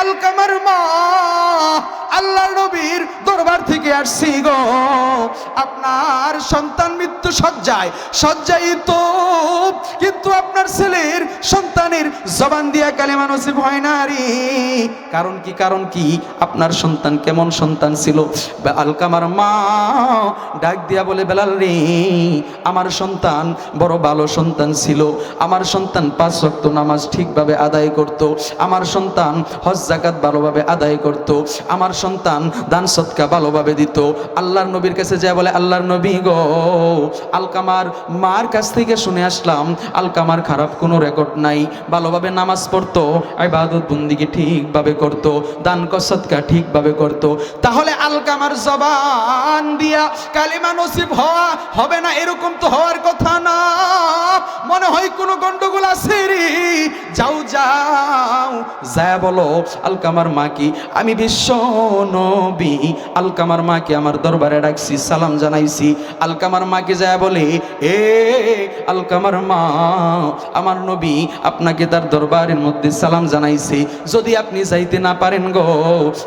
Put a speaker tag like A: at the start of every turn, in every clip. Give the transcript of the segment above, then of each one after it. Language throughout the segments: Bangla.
A: আলকামার মা, আল্লাহর নবীর দরবার থেকে আসছি গো, আপনার সন্তান মৃত্যু সজ্জায়িত, কিন্তু আপনার ছেলের সন্তানের জবান দিয়া কালেমা নসিব হয় না রে। কারণ কি আপনার সন্তান কেমন সন্তান ছিল? আলকামার মা ডাক দিয়া বলে, বেলাল রে, আমার সন্তান বড় ভালো সন্তান ছিল। আমার সন্তান 5 ওয়াক্ত নামাজ ঠিকভাবে আদায় করত, আমার সন্তান হজ যাকাত ভালোভাবে আদায় করত, আমার সন্তান দান সদকা ভালোভাবে দিত। আল্লাহর নবীর কাছে যায় বলে, আল্লাহর নবী গো, আলকামার মার কাছ থেকে শুনে আসলাম আলকামার খারাপ কোনো রেকর্ড নাই, ভালোভাবে নামাজ পড়তো, ইবাদত বন্দেগী ঠিকভাবে করত, দান সদকা ঠিকভাবে করত। তাহলে আলকামার জবান দিয়া কালিমা নসিব হবে না এরকম তো হওয়ার কথা না। মনে হয় কোনো গন্ডগোল আছে রে। যাও যায় বলো আলকামার মা কি, আমি বিশ্ব নবী আলকামার মাকে আমার দরবারে ডাকছি, সালাম জানাইছি। আলকামার মাকে যায় বলে, এ আলকামার মা, আমার নবী আপনাকে তার দরবারের মধ্যে সালাম জানাইছে। যদি আপনি যাইতে না পারেন গো,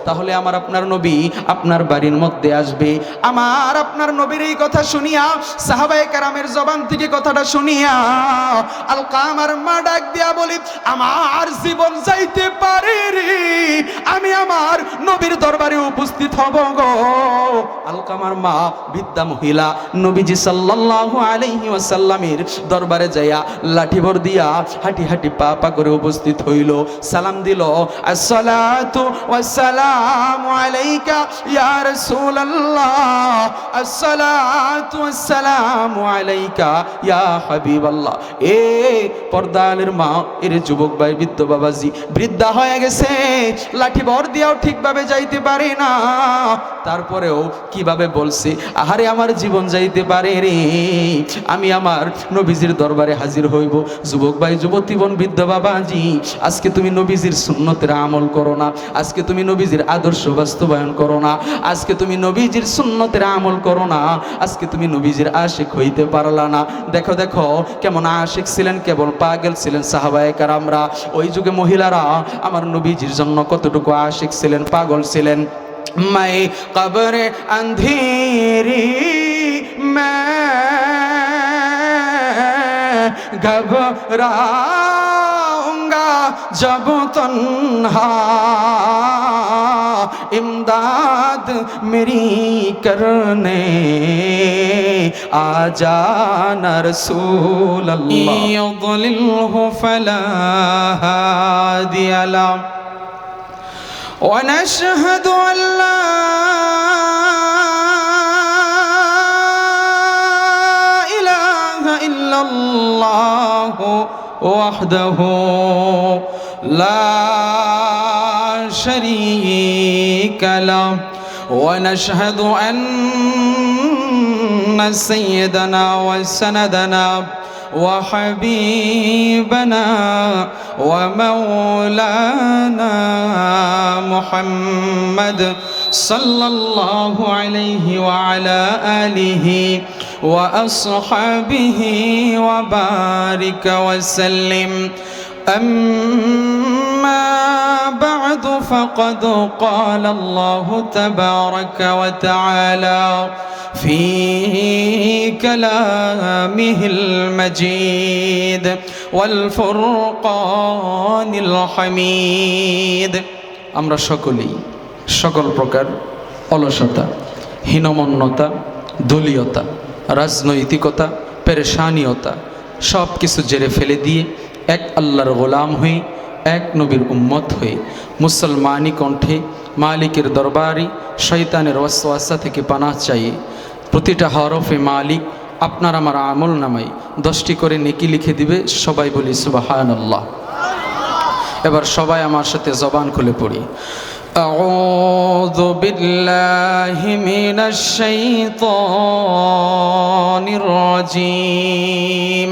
A: তাহলে আমার আপনার নবী আপনার বাড়ির মধ্যে আসবে। আমার আপনার নবীর এই কথা শুনিয়া, সাহাবায়ে কেরামের জবান থেকে কথাটা শুনিয়া, আলকামার মা ডাক দিয়া বলি, আমার জীবন যাইতে পারে রে, আমি আমার নবীর দরবারে উপস্থিত হব গো। আলকামার মা বৃদ্ধা মহিলা নবীজি সাল্লাল্লাহু আলাইহি ওয়াসাল্লামের দরবারে যাইয়া লাঠি ভর দিয়া হাঁটি হাঁটি পা পা করে উপস্থিত হইল, সালাম দিল, আসসালাতু ওয়াসসালামু আলাইকা ইয়া রাসূলুল্লাহ, আসসালাতু ওয়াসসালামু আলাইকা ইয়া হাবিবাল্লাহ। এ পর্দালের মা, এর যুবক ভাই, বৃদ্ধ বাবাজি বৃদ্ধা হয়ে গেছে, লাঠি ভর দিয়াও ঠিকভাবে যাইতে পারে না, তারপরেও কিভাবে বলছে, আহারে আমার জীবন যাইতে পারে রে, আমি আমার নবীজির দরবারে হাজির হইব। যুবক ভাই, যুবতী বোন, বৃদ্ধ বাবাজি, আজকে তুমি নবীজির সুন্নতের আমল করো না, আজকে তুমি নবীজির আদর্শ বাস্তবায়ন করো না, আজকে তুমি নবীজির সুন্নতের আমল করো না, আজকে তুমি নবীজির আশিক হইতে পারলা না। দেখো দেখো কেমন আশিক ছিলেন, কেবল পাগল ছিলেন সাহাবায়ে কেরামরা। ওই যুগে মহিলারা আমার নবীজির জন্য কতটুকু আশিক ছিলেন, পাগল ছিলেন। मैं कब्र अंधेरी मैं घबराऊंगा जब तन्हा, इमदाद मेरी करने आ जाना रसूल अल्लाह, युضलिल्हु फला हादिय लहु ونشهد أن لا إله إلا الله وحده لا شريك له ونشهد أن سيدنا وسندنا وحبيبنا ومولانا محمد صلى الله عليه وعلى آله وأصحابه وبارك وسلم. أما بعد فقد قال الله تبارك وتعالى في كلامه المجيد والفرقان الحميد. আমরা সকলেই সকল প্রকার অলসতা, হীনমন্যতা, দলীয়তা, রাজনৈতিকতা, পেরেশানিয়তা সব কিছু জেরে ফেলে দিয়ে এক আল্লাহর গোলাম হয়ে, এক নবীর উম্মত হয়ে, মুসলমানি কণ্ঠে মালিকের দরবারে শয়তানের ওয়াসওয়াসা থেকে পানাহ চাই। প্রতিটা হরফে মালিক আপনার আমার আমল নামাই 10টি করে নেকি লিখে দিবে। সবাই বলি সুবহানাল্লাহ। এবার সবাই আমার সাথে জবান খুলে পড়ি, আউযু বিল্লাহি মিনাশ শাইতানির রাজীম,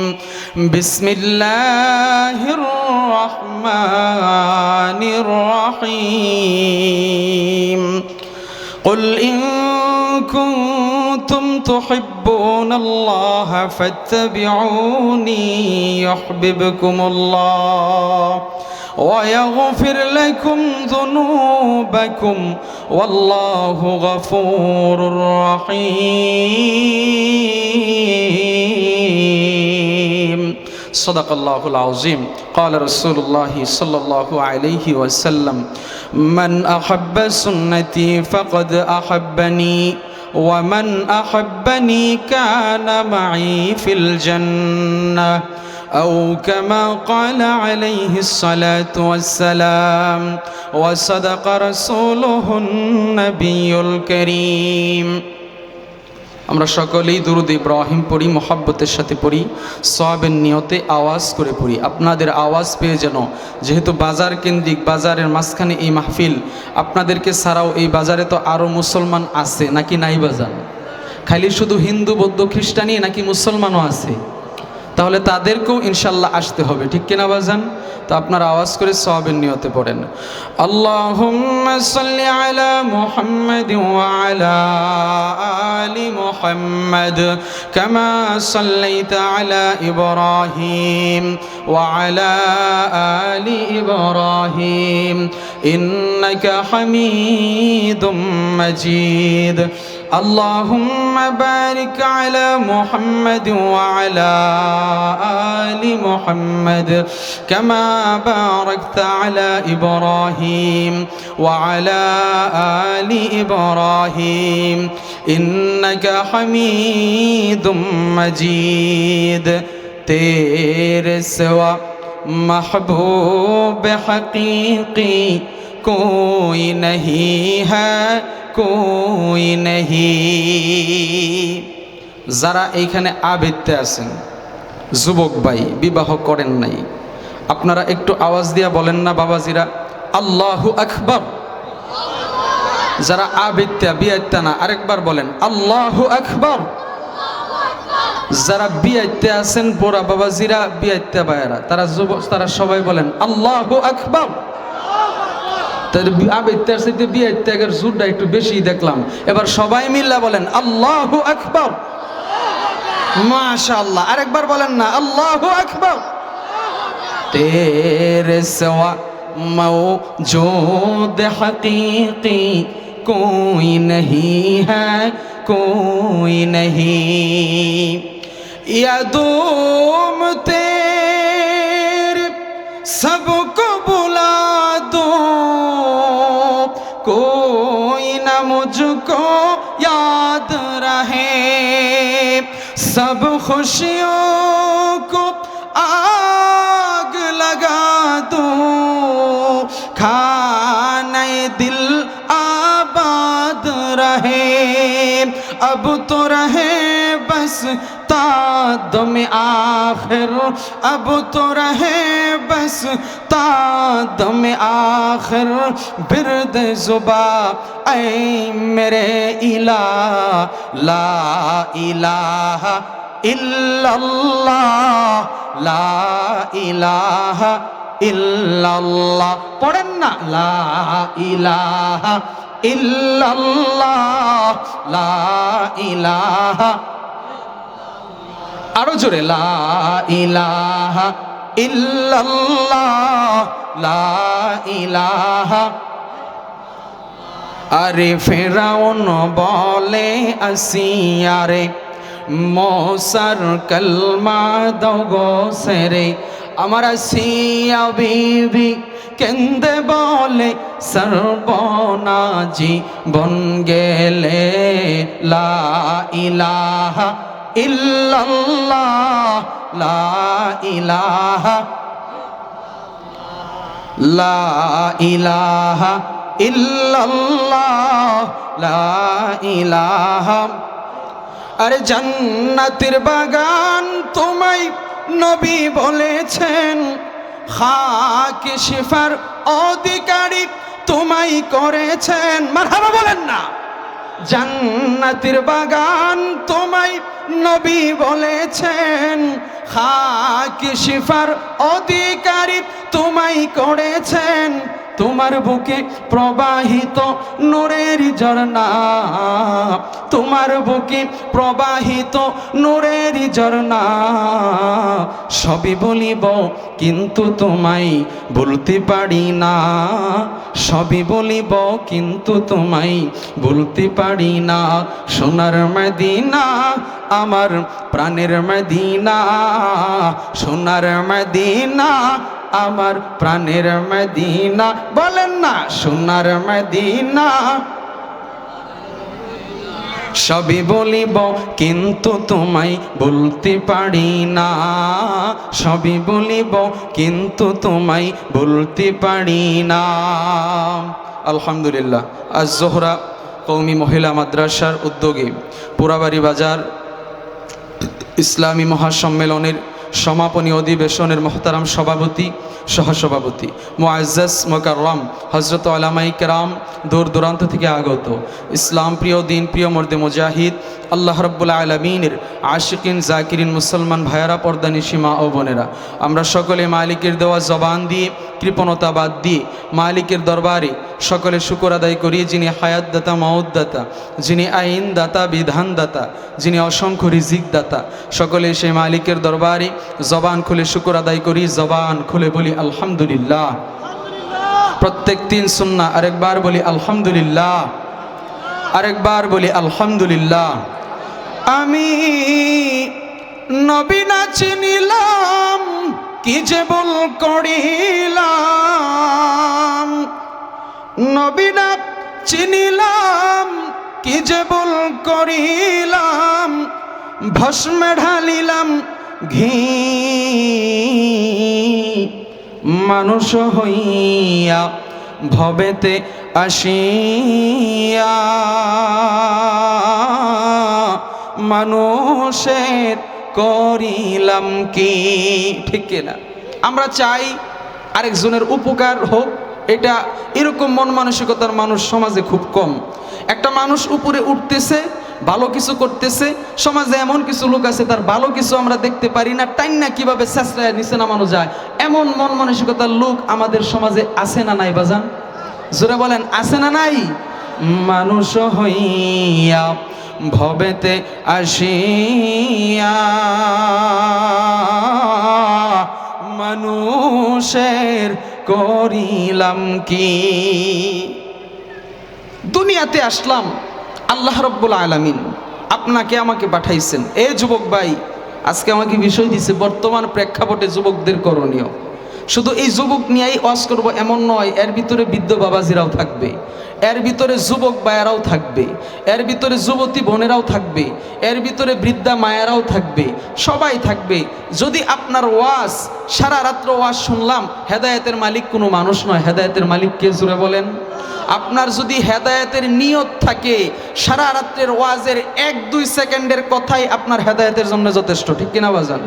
A: বিসমিল্লাহির রহমানির রহিম। কুল ইন কুনতুম তুহিব্বুনাল্লাহ ফাত্তাবিউনি ইউহিব্বুকুমুল্লাহ ويغفر لكم ذنوبكم والله غفور رحيم صدق الله العظيم قال رسول الله صلى الله عليه وسلم من أحب سنتي فقد أحبني ومن أحبني كان معي في الجنة أو كما قال عليه الصلاة والسلام وصدق رسوله النبي الكريم আমরা সকলেই দুরূদ ইব্রাহিম পড়ি, মোহাব্বতের সাথে পড়ি, সওয়াবের নিয়তে আওয়াজ করে পড়ি। আপনাদের আওয়াজ পেয়ে যেন, যেহেতু বাজার কেন্দ্রিক, বাজারের মাঝখানে এই মাহফিল, আপনাদেরকে ছাড়াও এই বাজারে তো আরও মুসলমান আছে নাকি নাই বাজান? খালি শুধু হিন্দু বৌদ্ধ খ্রিস্টানই নাকি মুসলমানও আছে? তাহলে তাদেরকেও ইনশাল্লাহ আসতে হবে, ঠিক কিনা বাজান? তো আপনারা আওয়াজ করে সওয়াবের নিয়তে পড়েন। আল্লাহুম্মা সাল্লি আলা মুহাম্মাদ ওয়া আলা আলি মুহাম্মাদ কামা সাল্লাইতা আলা ইব্রাহিম ওয়া আলা আলি ইব্রাহিম ইন্নাকা হামিদুম মাজিদ। اللهم بارك على محمد وعلى آل محمد كما باركت على إبراهيم وعلى آل إبراهيم إنك حميد مجيد तेरे सिवा महबूब हकीकी कोई नहीं है कोई नहीं। যারা এইখানে আবেদতে আছেন, যুবক ভাই বিবাহ করেন নাই, আপনারা একটু আওয়াজ দিয়া বলেন না বাবাজিরা আল্লাহু আকবার। যারা আবেদতে বিয়াইতে না আরেকবার বলেন আল্লাহু আকবার। যারা বিয়াইতে আছেন বোরা বাবাজিরা, বিয়াইতে ভাইয়েরা, তারা যুবক, তারা সবাই বলেন আল্লাহু আকবার। জোরটা একটু বেশি দেখলাম, এবার সবাই মিল্লা বলেন আল্লাহু আকবার। মাশাআল্লাহ, আরেকবার বলেন না আল্লাহু আকবার। তেরে সিवा मौजूद हकीकी कोई नहीं है कोई नहीं। यदूम तेरे सबको बुला दो कोई न मुझको याद रहे। सब खुशियों को आग लगा दो खाने दिल आबाद रहे। अब तो रहे बस तादम आखिर, अब तो रहे बस तादम आखिर। बिरद जुबा ऐ मेरे इला ला इलाहा इल्लल्लाह ला इलाहा इल्लल्लाह। पढ़ेन ना ला इलाहा इल्लल्लाह ला इलाहा, आरो जोरे ला इलाहा इल्लल्लाह ला इलाहा। अरे फिरौन बोले असियारे मोसर कलमा दो सेरे। আমার আসিয়া বিবি কেন্দে বলে সর্বনাজি বন গেলে লা ইলাহা ইল্লাল্লাহ লা ইলাহা লা ইলাহা ইল্লাল্লাহ লা ইলাহা। আরে জান্নাতের বাগান তোমায় নবী বলেছেন, খাক শিফার অধিকারী তোমায় করেছেন। মারহাবা বলেন না। জান্নাতের বাগান তোমায় নবী বলেছেন, খাক শিফার অধিকারী তোমায় করেছেন। তোমার বুকে প্রবাহিত নূরের ঝর্ণা, তোমার বুকে প্রবাহিত নূরের ঝর্ণা। সবই বলিব কিন্তু তোমায় বলতে পারি না, সবই বলিব কিন্তু তোমায় বলতে পারি না। সোনার মদিনা আমার প্রাণের মদিনা, সোনার মদিনা আমার প্রাণের মদিনা। বলেন না সোনার মদিনা। সবই বলিব কিন্তু তোমায় বলতে পারি না, সবই বলিব কিন্তু তোমায় বলতে পারি না। আলহামদুলিল্লাহ, আজ জোহরা কওমি মহিলা মাদ্রাসার উদ্যোগে পোড়াবাড়ি বাজার ইসলামী মহাসম্মেলনের সমাপনী অধিবেশনের মোহতারাম সভাপতি সহসভাপতি মুআজ্জাজ মুকাররম হযরত উলামায়ে কেরাম, দূর দূরান্ত থেকে আগত ইসলাম প্রিয় দিন প্রিয় মর্দে মুজাহিদ, আল্লাহ রাব্বুল আলামিনের আশিকিন জাকিরিন মুসলমান ভাইয়ারা, পর্দানিশী মা ও বোনেরা, আমরা সকলে মালিকের দেওয়া জবান দিয়ে কৃপণতা বাদ দিয়ে মালিকের দরবারে সকলে শুকর আদায় করি, যিনি হায়াত দাতা মওত দাতা, যিনি আইন দাতা বিধান দাতা, যিনি অসংখ্য রিজিক দাতা। সকলে সেই মালিকের দরবারে জবান খুলে শুকর আদায় করি, জবান খুলে বলি আলহামদুলিল্লাহ। প্রত্যেক দিন সুন্নাহ, আরেকবার বলি আলহামদুলিল্লাহ, আরেকবার বলি আলহামদুলিল্লাহ। আমি নবী না চিনিলাম কি যে ভুল করিলাম, নবী না চিনিলাম কি যে ভুল করিলাম, ভস্মে ঢালিলাম ঘি মানুষ হইয়া ভবেতে আসিয়া, মানুষের করিলাম কি। ঠিক না? আমরা চাই আরেকজনের উপকার হোক, এটা এরকম মন মানসিকতার মানুষ সমাজে খুব কম। একটা মানুষ উপরে উঠতেছে, ভালো কিছু করতেছে, সমাজে এমন কিছু লোক আছে তার ভালো কিছু আমরা দেখতে পারি না, টাইম না কিভাবে শেষরায় নিচে নামানো যায়, এমন মন মানসিকতার লোক আমাদের সমাজে আছে না নাই বাজান? জোরে বলেন আছে না নাই? মানুষ হইয়া ভবেতে আসিয়া, মানুষের করিলাম কি। দুনিয়াতে আসলাম, আল্লাহ রাব্বুল আলামিন আপনাকে আমাকে পাঠাইছেন। এ যুবক ভাই, আজকে আমাকে বিষয় দিছে বর্তমান প্রেক্ষাপটে যুবকদের করণীয়। শুধু এই যুবক নিয়েই ওয়াজ করব এমন নয়, এর ভিতরে বৃদ্ধ বাবাজিরাও থাকবে, এর ভিতরে যুবক ভাইয়ারাও থাকবে, এর ভিতরে যুবতী বোনেরাও থাকবে, এর ভিতরে বৃদ্ধা মায়েরাও থাকবে, সবাই থাকবে। যদি আপনার ওয়াজ সারা রাত্র ওয়াজ শুনলাম, হেদায়েতের মালিক কোনো মানুষ নয়, হেদায়েতের মালিক কে? জোরে বলেন। আপনার যদি হেদায়েতের নিয়ত থাকে, সারা রাত্রের ওয়াজের 1-2 সেকেন্ডের কথাই আপনার হেদায়েতের জন্য যথেষ্ট। ঠিক কিনা বাজান?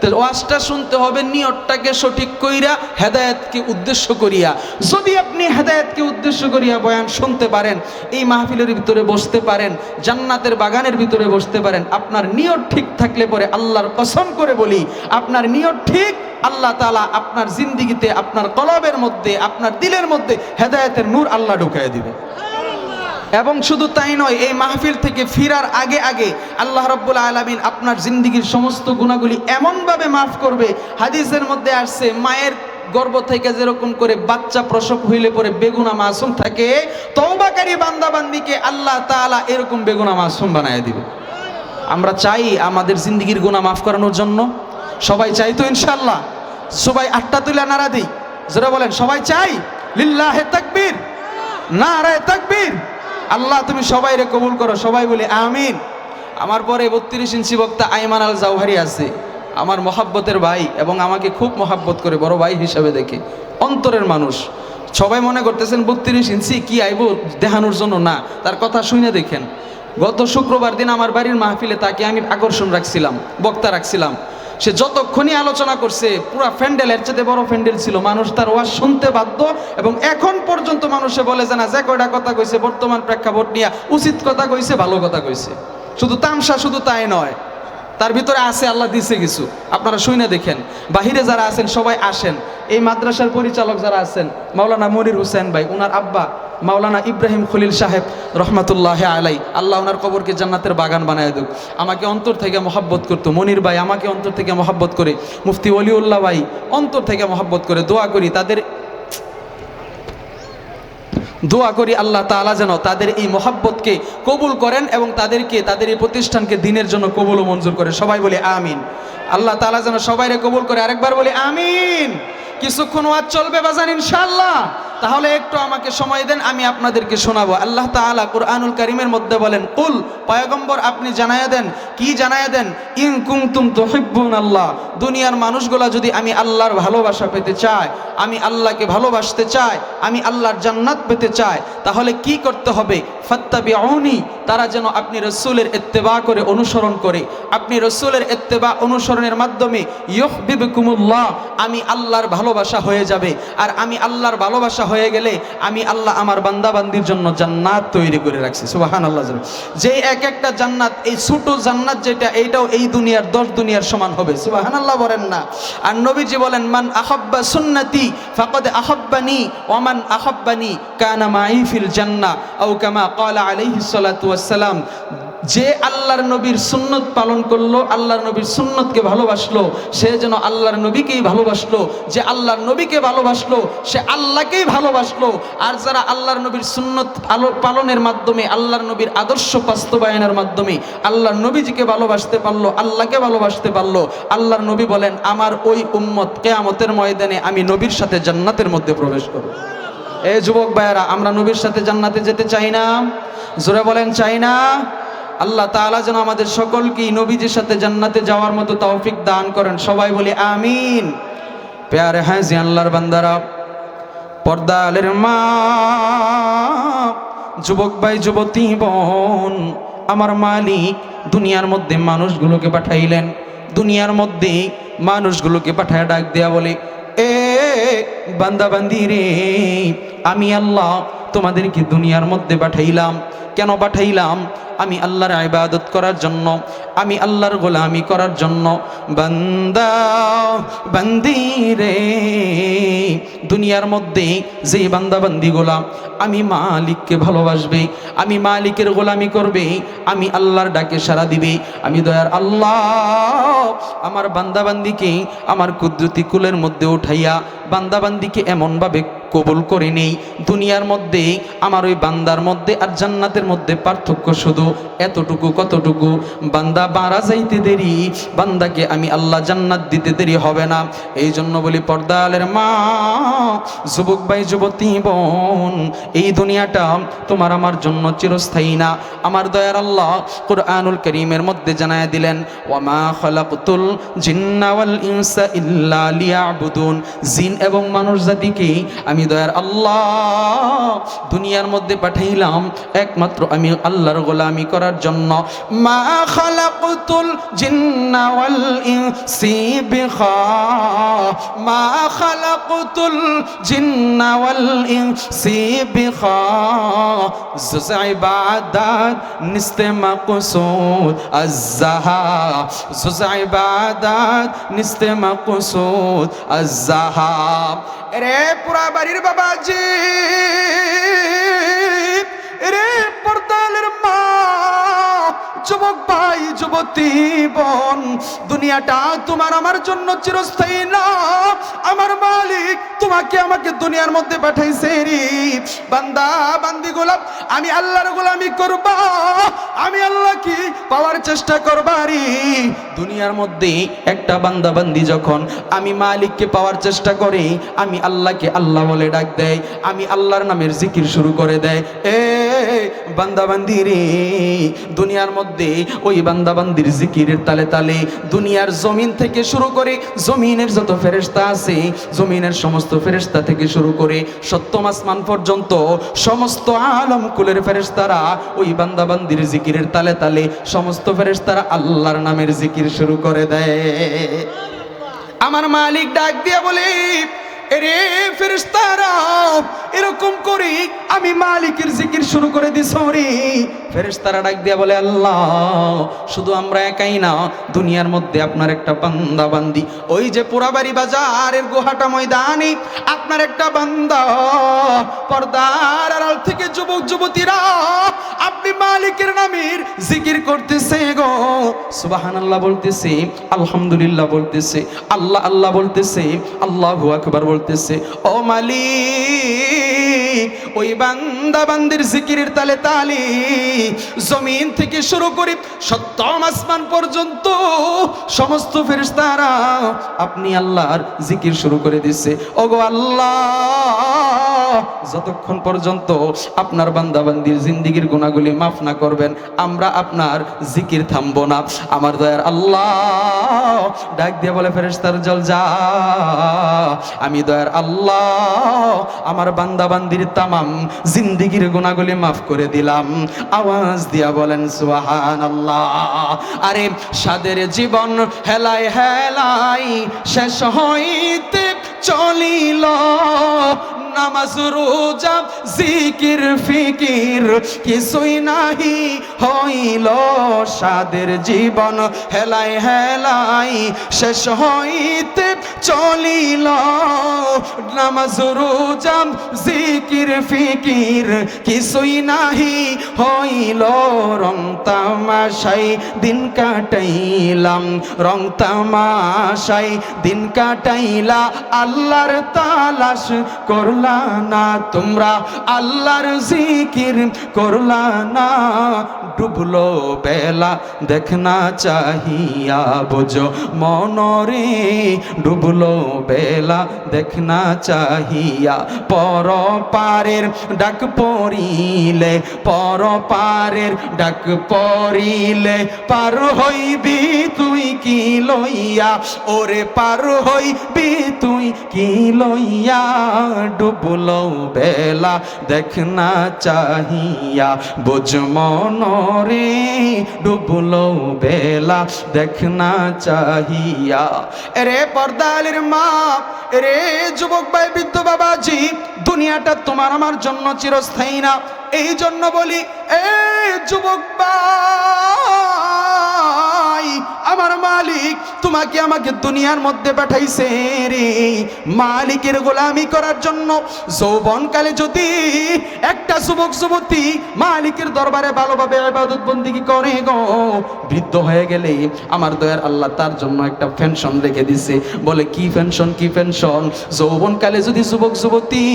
A: তাহলে ওয়াজটা শুনতে হবে নিয়তটাকে সঠিক কইরা, হেদায়েতকে উদ্দেশ্য করিয়া। যদি আপনি হেদায়েতকে উদ্দেশ্য করিয়া বয়ান শুনতে পারেন, এই মাহফিলের ভিতরে বসতে পারেন, জান্নাতের বাগানের ভিতরে বসতে পারেন, আপনার নিয়ত ঠিক থাকলে পরে আল্লাহর কসম করে বলি, আপনার নিয়ত ঠিক, আল্লাহ তাআলা আপনার জিন্দেগিতে, আপনার কলবের মধ্যে, আপনার দিলের মধ্যে হেদায়েতের নূর আল্লাহ ঢুকায় দিবে। এবং শুধু তাই নয়, এই মাহফিল থেকে ফিরার আগে আগে আল্লাহ রাব্বুল আলামিন আপনার জিন্দেগির সমস্ত গুনাহগুলি এমনভাবে মাফ করবে। হাদিসের মধ্যে আসছে, মায়ের গর্ভ থেকে যেরকম করে বাচ্চা প্রসব হইলে পরে বেগুনা মাসুম থাকে, তওবাকারী বান্দা বান্দিকে আল্লাহ তাআলা এরকম বেগুনা মাসুম বানায় দিবে। আমরা চাই আমাদের জিন্দেগির গুনাহ মাফ করানোর জন্য, সবাই চাই তো ইনশাআল্লাহ? সবাই আটটা তুলে নারা দিই, যারা বলেন সবাই চাই। লিল্লাহে তাকবীর, নারায়ে তাকবীর। আল্লাহ তুমি সবাই রে কবুল করো, সবাই বলি আমিন। আমার পরে 32 ইঞ্চি বক্তা আইমান আল জাওহারি আছে, আমার মহাব্বতের ভাই এবং আমাকে খুব মহাব্বত করে, বড় ভাই হিসাবে দেখে, অন্তরের মানুষ। সবাই মনে করতেছেন 32 ইঞ্চি কি আইব দেখানোর জন্য, না, তার কথা শুনে দেখেন। গত শুক্রবার দিন আমার বাড়ির মাহফিলে তাকে আমি আকর্ষণ রাখছিলাম, বক্তা রাখছিলাম। সে যতক্ষণই আলোচনা করছে, পুরা প্যান্ডেল, এর চেয়ে বড় প্যান্ডেল ছিল, মানুষ তার ওয়াজ শুনতে বাধ্য। এবং এখন পর্যন্ত মানুষে বলে যে না, যে কয়টা কথা কইছে বর্তমান প্রেক্ষাপট নিয়ে উচিত কথা কইছে, ভালো কথা কইছে। শুধু তামসা, শুধু তাই নয়, তার ভিতরে আছে, আল্লাহ দিছে কিছু, আপনারা শুনে দেখেন। বাহিরে যারা আছেন সবাই আসেন। এই মাদ্রাসার পরিচালক যারা আছেন, মাওলানা মনির হোসেন ভাই, ওনার আব্বা মাওলানা ইব্রাহিম খলিল সাহেব রহমতুল্লাহ আলাই, আল্লাহ ওনার কবরকে জান্নাতের বাগান বানায় দেব। আমাকে অন্তর থেকে মহাব্বত করতো মনির ভাই, আমাকে অন্তর থেকে মহাব্বত করে। মুফতি ওলিউল্লাহ ভাই অন্তর থেকে মহাব্বত করে। দোয়া করি আল্লাহ তাআলা যেন তাদের এই মহাব্বতকে কবুল করেন এবং তাদেরকে, তাদের এই প্রতিষ্ঠানকে দিনের জন্য কবুল ও মঞ্জুর করে। সবাই বলি আমিন। আল্লাহ তাআলা যেন সবাইরে কবুল করে। আরেকবার বলি আমিন। কিছুক্ষণ ওয়াজ চলবে বাজান ইনশাআল্লাহ, তাহলে একটু আমাকে সময় দেন, আমি আপনাদেরকে শোনাবো। আল্লাহ তাআলা কুরআনুল কারীমের মধ্যে বলেন, কুল, পয়গম্বর আপনি জানায়া দেন। কি জানায়া দেন? ইন কুনতুম তুহিব্বুনাল্লাহ, দুনিয়ার মানুষগুলা যদি আমি আল্লাহর ভালোবাসা পেতে চায়, আমি আল্লাহকে ভালোবাসতে চাই, আমি আল্লাহর জান্নাত পেতে চাই, তাহলে কি করতে হবে? ফাত্তাবিউনি, তারা যেন আপনি রাসূলের ইত্তেবা করে, অনুসরণ করে, আপনি রাসূলের ইত্তেবা অনুসরণের মাধ্যমে ইউহিব্বুকুমুল্লাহ, আমি আল্লাহর ভালোবাসা হয়ে যাবে। আর আমি আল্লাহর ভালোবাসা হয়ে গেলে আমি আল্লাহ আমার বান্দাবান্দির জন্য জান্নাত তৈরি করে রাখছি। সুবহানাল্লাহ। যে এক একটা জান্নাত, এই ছোট জান্নাত যেটা, এইটাও এই দুনিয়ার 10 দুনিয়ার সমান হবে। সুবহানাল্লাহ বলেন না? আর নবীজি বলেন, মান আহাব্বা সুন্নতি ফাকাদ আহাব্বানি ওয়া মান আহাব্বানি কানা মাই ফিল জান্নাহ আও কামা ক্বালা আলাইহিস সালাতু ওয়াস সালাম। যে আল্লাহর নবীর সুন্নত পালন করলো, আল্লাহর নবীর সুন্নতকে ভালোবাসলো, সে যেন আল্লাহর নবীকেই ভালোবাসলো। যে আল্লাহর নবীকে ভালোবাসলো সে আল্লাহকেই ভালোবাসলো। আর যারা আল্লাহর নবীর সুন্নত পালনের মাধ্যমে, আল্লাহর নবীর আদর্শ বাস্তবায়নের মাধ্যমে আল্লাহর নবীজিকে ভালোবাসতে পারলো, আল্লাহকে ভালোবাসতে পারলো, আল্লাহর নবী বলেন, আমার ওই উম্মত কিয়ামতের ময়দানে আমি নবীর সাথে জান্নাতের মধ্যে প্রবেশ করব। এই যুবক ভাইয়েরা, আমরা নবীর সাথে জান্নাতে যেতে চাই না? জোরে বলেন, চাই না? আল্লাহ তাআলা যেন আমাদের সকলকে নবীজির সাথে জান্নাতে যাওয়ার মতো তৌফিক দান করেন। সবাই বলি আমিন। প্যারে হাজি আল্লাহর বান্দারা, পর্দালের মা, যুবক ভাই, যুবতী বোন, আমার মালিক দুনিয়ার মধ্যে মানুষগুলোকে পাঠাইলেন। দুনিয়ার মধ্যে মানুষগুলোকে পাঠায় ডাক দেয়া বলে, এ বান্দা বান্দি রে, আমি আল্লাহ তোমাদেরকে দুনিয়ার মধ্যে পাঠাইলাম। কেন পাঠাইলাম? আমি আল্লাহর ইবাদত করার জন্য, আমি আল্লাহর গোলামি করার জন্য। বান্দা বান্দি রে, দুনিয়ার মধ্যে যে বান্দা বান্দি গোলাম আমি মালিককে ভালোবাসবে, আমি মালিকের গোলামি করবে, আমি আল্লাহর ডাকে সাড়া দিবে, আমি দয়ার আল্লাহ আমার বান্দা বান্দিকে আমার কুদরতি কুলের মধ্যে উঠাইয়া বান্দা বান্দিকে এমনভাবে কবুল করে নেই। দুনিয়ার মধ্যে আমার ওই বান্দার মধ্যে আর জান্নাতের মধ্যে পার্থক্য শুধু এতটুকু, কতটুকু? বান্দা মারা যাইতে দেরি, বান্দাকে আমি আল্লাহ জান্নাত দিতে দেরি হবে না। এই জন্য বলি, পর্দালের মা, যুবক ভাই, যুবতী বোন, এই দুনিয়াটা তোমার আমার জন্য চিরস্থায়ী না। আমার দয়ার আল্লাহ কুরআনুল কারীমের মধ্যে জানায় দিলেন, ওয়া মা খালাকতুল জিন্না ওয়াল ইনসা ইল্লা লিয়াবুদুন, জিন এবং মানুষ জাতিকে আমি দয়ার আল্লাহ দুনিয়ার মধ্যে পাঠাইলাম একমাত্র আমি আল্লাহর গোলামি করার জন্য। মা খালাকতুল জিন্না ওয়াল ইনসি বিখা, মা খালাকতুল জিন্না ওয়াল ইনসি বিখা, জুজ ইবাদত নিস্তে মাকসুদ আয-যাহা, জুজ ইবাদত নিস্তে মাকসুদ আয-যাহা। রে পুরা বাড়ির বাবাজি, রে পর্দালের মা, যুবক ভাই, যুবতী বোন, দুনিয়াটা তোমার আমার জন্য চিরস্থায়ী না। আমার মালিক তোমাকে আমাকে দুনিয়ার মধ্যে পাঠাইছে রে বান্দা বান্দি গোলাম, আমি আল্লাহর গোলামি করবা, আমি আল্লাহকে পাওয়ার চেষ্টা করবা রে। দুনিয়ার মধ্যে একটা বান্দা বান্দি যখন আমি মালিককে পাওয়ার চেষ্টা করে, আমি আল্লাহকে আল্লাহ বলে ডাক দেয়, আমি আল্লাহর নামের জিকির শুরু করে দেয়, এ বান্দা বান্দি রে, দুনিয়ার মধ্যে ওই বান্দা বান্দির জিকিরের তালে তালে দুনিয়ার জমিন থেকে শুরু করে জমিনের যত ফেরেশতা আছে, জমিনের সমস্ত ফেরেশতা থেকে শুরু করে সপ্তম আসমান পর্যন্ত সমস্ত আলম কুলের ফেরেশতারা ওই বান্দা বান্দির জিকিরের তালে তালে সমস্ত ফেরেশতারা আল্লাহর নামের জিকির শুরু করে দেয়। আমার মালিক ডাক দিয়া বলে, এরে ফেরেশতারা এরকম করি আমি মালিকের জিকির শুরু করে দিছি রে। ফেরেশতারা ডাক দিয়া বলে আল্লাহ শুধু আমরা একাই না, দুনিয়ার মধ্যে আপনার একটা বান্দা বান্দি, ওই যে পোড়াবাড়ি বাজারের গোহাটা ময়দানে আপনার একটা বান্দা পর্দার আড়াল থেকে যুবক যুবতীরা আপনি মালিকের নামের জিকির করতেছে গো, সুবহানাল্লাহ বলতেছে, আলহামদুলিল্লাহ বলতেছে, আল্লাহ আল্লাহ বলতেছে, আল্লাহু আকবার বলতেছে। ও মালিক ওই বান্দা বান্দির জিকিরের তালে তালে জমিন থেকে শুরু করে সপ্তম আসমান পর্যন্ত সমস্ত ফেরেশতারা আপনি আল্লাহর জিকির শুরু করে দিছে। ওগো আল্লাহ যতক্ষণ পর্যন্ত আপনার বান্দা বান্দির জিন্দেগীর গুনাহগুলি মাফ না করবেন আমরা আপনার জিকির থামবো না। আমার দয়ার আল্লাহ ডাক দিয়ে বলে ফেরেশতার জল যা, আমি দয়ার আল্লাহ আমার বান্দা বান্দির তামাম জিন্দেগীর গুনাহগুলি মাফ করে দিলাম। আওয়াজ দিয়া বলেন সুবহানাল্লাহ। আরে সাদের জীবন হেলাই হেলাই শেষ হইতে চলিল, নামাজ রোজা জিকির ফিকির কিছুই নাহি হইল, সাদের জীবন হেলাই হেলাই শেষ হইতে চলিল, নামাজ রোজা জিকির ফিকির কিছুই নাহি হইল, রং তামাশাই দিন কাটাইলাম, রং তামাশাই দিন কাটাইলা, আল্লাহর তালাশ করলা না তোমরা, আল্লাহর জিকির করলা না, ডুবলো বেলা দেখনা চাহিয়া বোঝো মনরে, ডুবলো বেলা দেখনা চাহিয়া, পর পারের ডাক পড়িলে, পর পারের ডাক পড়িলে, পার হইবি তুই কি লইয়া, ওরে পার হইবি তুই কি লইয়া, ডুবলো বেলা দেখনা চাহিয়া বোঝ মনরে, ডুবলো বেলা দেখনা চাহিয়া। এরে পর্দালের মা, এরে যুবক ভাই বৃদ্ধ বাবাজি, দুনিয়াটা তোমার আমার জন্য চিরস্থায়ী না, এই জন্য বলি এ যুবক ভাই আমার মালিক তোমাকে আমাকে দুনিয়ার মধ্যে পাঠাইছে রে মালিকের গোলামি করার জন্য। যৌবনকালে যদি একটা যুবক যুবতী মালিকের দরবারে ভালোভাবে ইবাদত বন্দেগী করে গো, বৃদ্ধ হয়ে গেলে আমার দয়ার আল্লাহ তার জন্য একটা পেনশন রেখে দিছে। বলে কি পেনশন? কি পেনশন? যৌবনকালে যদি যুবক যুবতী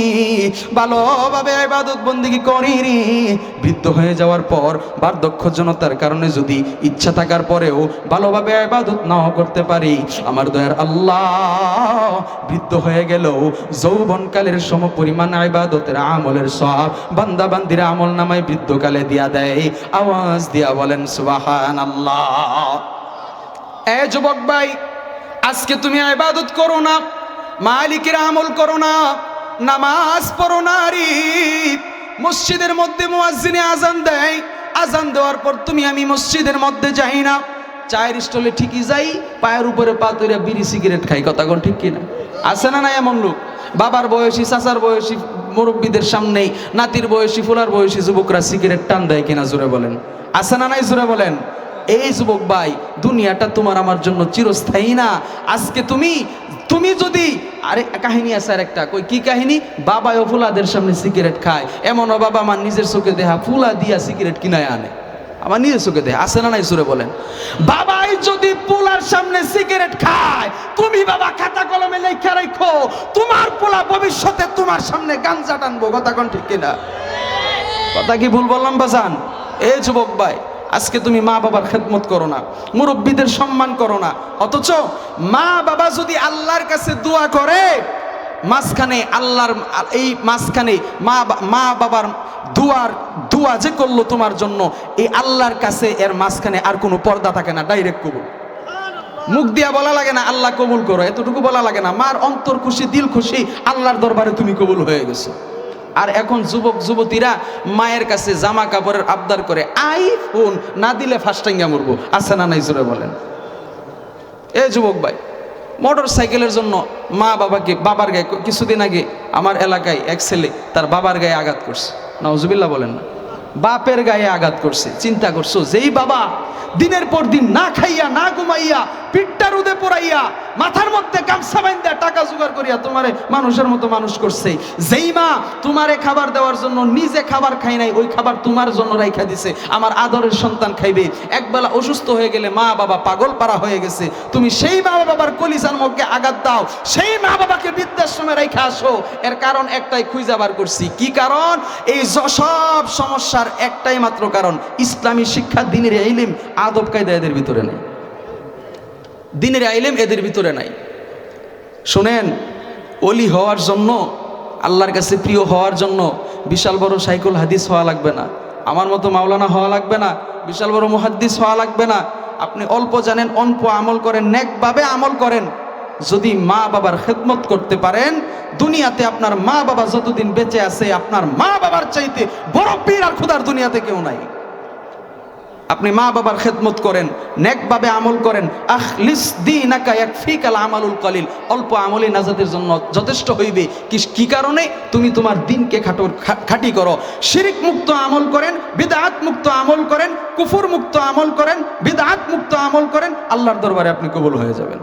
A: ভালোভাবে ইবাদত বন্দেগী করে রে, বৃদ্ধ হয়ে যাওয়ার পর বার্ধক্যজনতার কারণে যদি ইচ্ছা থাকার পরেও ভালোভাবে ইবাদত নাও করতে পারি, আমার দয়ার আল্লাহ বৃদ্ধ হয়ে গেলেও যৌবনকালের সমপরিমাণ ইবাদতের আমলের সওয়াব বান্দা বান্দির আমল নামায় বৃদ্ধকালে দিয়া দেয়। আওয়াজ দিয়া বলেন সুবহানাল্লাহ। এ যুবক ভাই, আজকে তুমি ইবাদত করো না, মালিকের আমল করো না, নামাজ পড়ো না রে, মসজিদের মধ্যে মুয়াজ্জিনে আজান দেয়, আজান দেওয়ার পর তুমি আমি মসজিদের মধ্যে যাই না, চায়ের স্টলে ঠিকই যাই, পায়ের উপরে পা তুলে বিড়ি সিগারেট খাই। কথা কোন ঠিক কিনা? আছে না নাই এমন লোক? বাবার বয়সী, চাচার বয়সী মুরব্বীদের সামনেই নাতির বয়সী, ফুলার বয়সী যুবকরা সিগারেট টান দেয় কিনা? জোরে বলেন। আছে না নাই? জোরে বলেন। এই যুবক ভাই, দুনিয়াটা তোমার আমার জন্য চিরস্থায়ী না। আজকে তুমি যদি আরে কাহিনী আছে আর একটা, কই কি কাহিনী? বাবা ও ফুলাদের সামনে সিগারেট খায়, এমনও বাবা আমার নিজের চোখে দেখা ফুলা দিয়া সিগারেট কিনায় আনে, আমার নিজের চোখে দেখা। আছে না নাই? সুরে বলেন। বাবাই যদি পোলার সামনে সিগারেট খায়, তুমি বাবা খাতা কলমে লেখা রাখো, তোমার পোলা ভবিষ্যতে তোমার সামনে গাঞ্জা টানবো। কথা কোন ঠিক কিনা? কথা কি ভুল বললাম বাজান? এই যুবক ভাই, আজকে তুমি মা বাবার খেদমত করো না, মুরব্বীদের সম্মান করো না, অথচ মা বাবা যদি আল্লাহর কাছে দোয়া করে, মাঝখানে আল্লাহর এই মাঝখানে মা বাবার দোয়া যে করলো তোমার জন্য, এই আল্লাহর কাছে এর মাঝখানে আর কোনো পর্দা থাকে না, ডাইরেক্ট কবুল। মুখ দিয়া বলা লাগে না আল্লাহ কবুল করো, এতটুকু বলা লাগে না, মার অন্তর খুশি, দিল খুশি, আল্লাহর দরবারে তুমি কবুল হয়ে গেছো। আর এখন যুবক যুবতীরা মায়ের কাছে জামা কাপড়ের আবদার করে, আইফোন না দিলে ফাস্টাঙ্গা মরবো। আছে না নাই? জোরে বলেন। এ যুবক ভাই, মোটর সাইকেলের জন্য মা বাবাকে বাবার গায়ে, কিছুদিন আগে আমার এলাকায় এক ছেলে তার বাবার গায়ে আঘাত করছে, নাউজুবিল্লাহ বলেন না, বাপের গায়ে আঘাত করছে। চিন্তা করছো, যেই বাবা দিনের পর দিন না খাইয়া না ঘুমাইয়া পিঠটা রোদে পোড়াইয়া মাথার মধ্যে গামছা বাঁধা টাকা জোগাড় করিয়া তোমারে মানুষের মতো মানুষ করছে, যেই মা তোমারে খাবার দেওয়ার জন্য নিজে খাবার খাই নাই, ওই খাবার তোমার জন্য রাইখা দিছে, আমার আদরের সন্তান খাইবে, একবেলা অসুস্থ হয়ে গেলে মা বাবা পাগল পারা হয়ে গেছে, তুমি সেই মা বাবার কলিজার মধ্যে আঘাত দাও, সেই মা বাবাকে বৃদ্ধাশ্রমে রাইখা আসো। এর কারণ একটাই খুঁজে বার করছি, কি কারণ? এই সব সমস্যার একটাই মাত্র কারণ, ইসলামী শিক্ষা, দ্বীনের ইলম, আদব কায়দা এদের ভিতরে নেই, দ্বীনের ইলম এদের ভিতরে নাই। শুনেন, ওলি হওয়ার জন্য, আল্লাহর কাছে প্রিয় হওয়ার জন্য বিশাল বড় সাইকুল হাদিস হওয়া লাগবে না, আমার মতো মাওলানা হওয়া লাগবে না, বিশাল বড় মুহাদ্দিস হওয়া লাগবে না। আপনি অল্প জানেন, অল্প আমল করেন, নেকভাবে আমল করেন, যদি মা বাবার খেদমত করতে পারেন, দুনিয়াতে আপনার মা বাবা যতদিন বেঁচে আছে, আপনার মা বাবার চাইতে বড় পীর আর খোদার দুনিয়াতে কেউ নাই। আপনি মা বাবার খেদমত করেন, নেকভাবে আমল করেন, আখলিস দীনাকা ইয়াকফিকাল আমালুল কলিল, অল্প আমলই নাজাতের জন্য যথেষ্ট হইবে। কি কারণে? তুমি তোমার দিনকে খাঁটি করো, শিরিক মুক্ত আমল করেন, বিদআত মুক্ত আমল করেন, কুফর মুক্ত আমল করেন, বিদআত মুক্ত আমল করেন, আল্লাহর দরবারে আপনি কবুল হয়ে যাবেন।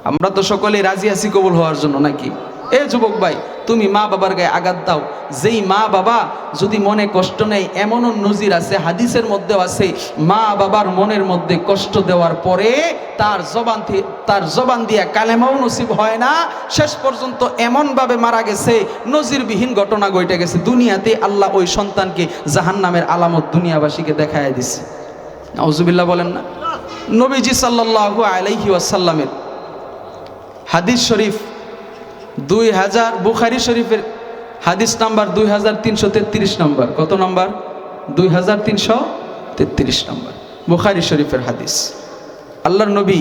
A: আমরা তো সকলেই রাজি আছি কবুল হওয়ার জন্য, নাকি? এ যুবক ভাই, তুমি মা বাবার গায়ে আঘাত দাও, যেই মা বাবা যদি মনে কষ্ট নেই, এমনও নজির আছে, হাদিসের মধ্যেও আছে, মা বাবার মনের মধ্যে কষ্ট দেওয়ার পরে তার জবান দিয়ে কালেমাও নসিব হয় না, শেষ পর্যন্ত এমনভাবে মারা গেছে, নজিরবিহীন ঘটনা ঘটে গেছে, দুনিয়াতে আল্লাহ ওই সন্তানকে জাহান্নামের আলামত দুনিয়াবাসীকে দেখায় দিছে। নাউজুবিল্লাহ বলেন না। নবীজি সাল্লাল্লাহু আলাইহি ওয়াসাল্লামের হাদিস শরীফ 2000, বুখারী শরীফের হাদিস নাম্বার 2333 নম্বর। কত নম্বর? 2333 নম্বর বুখারী শরীফের হাদিস। আল্লাহর নবী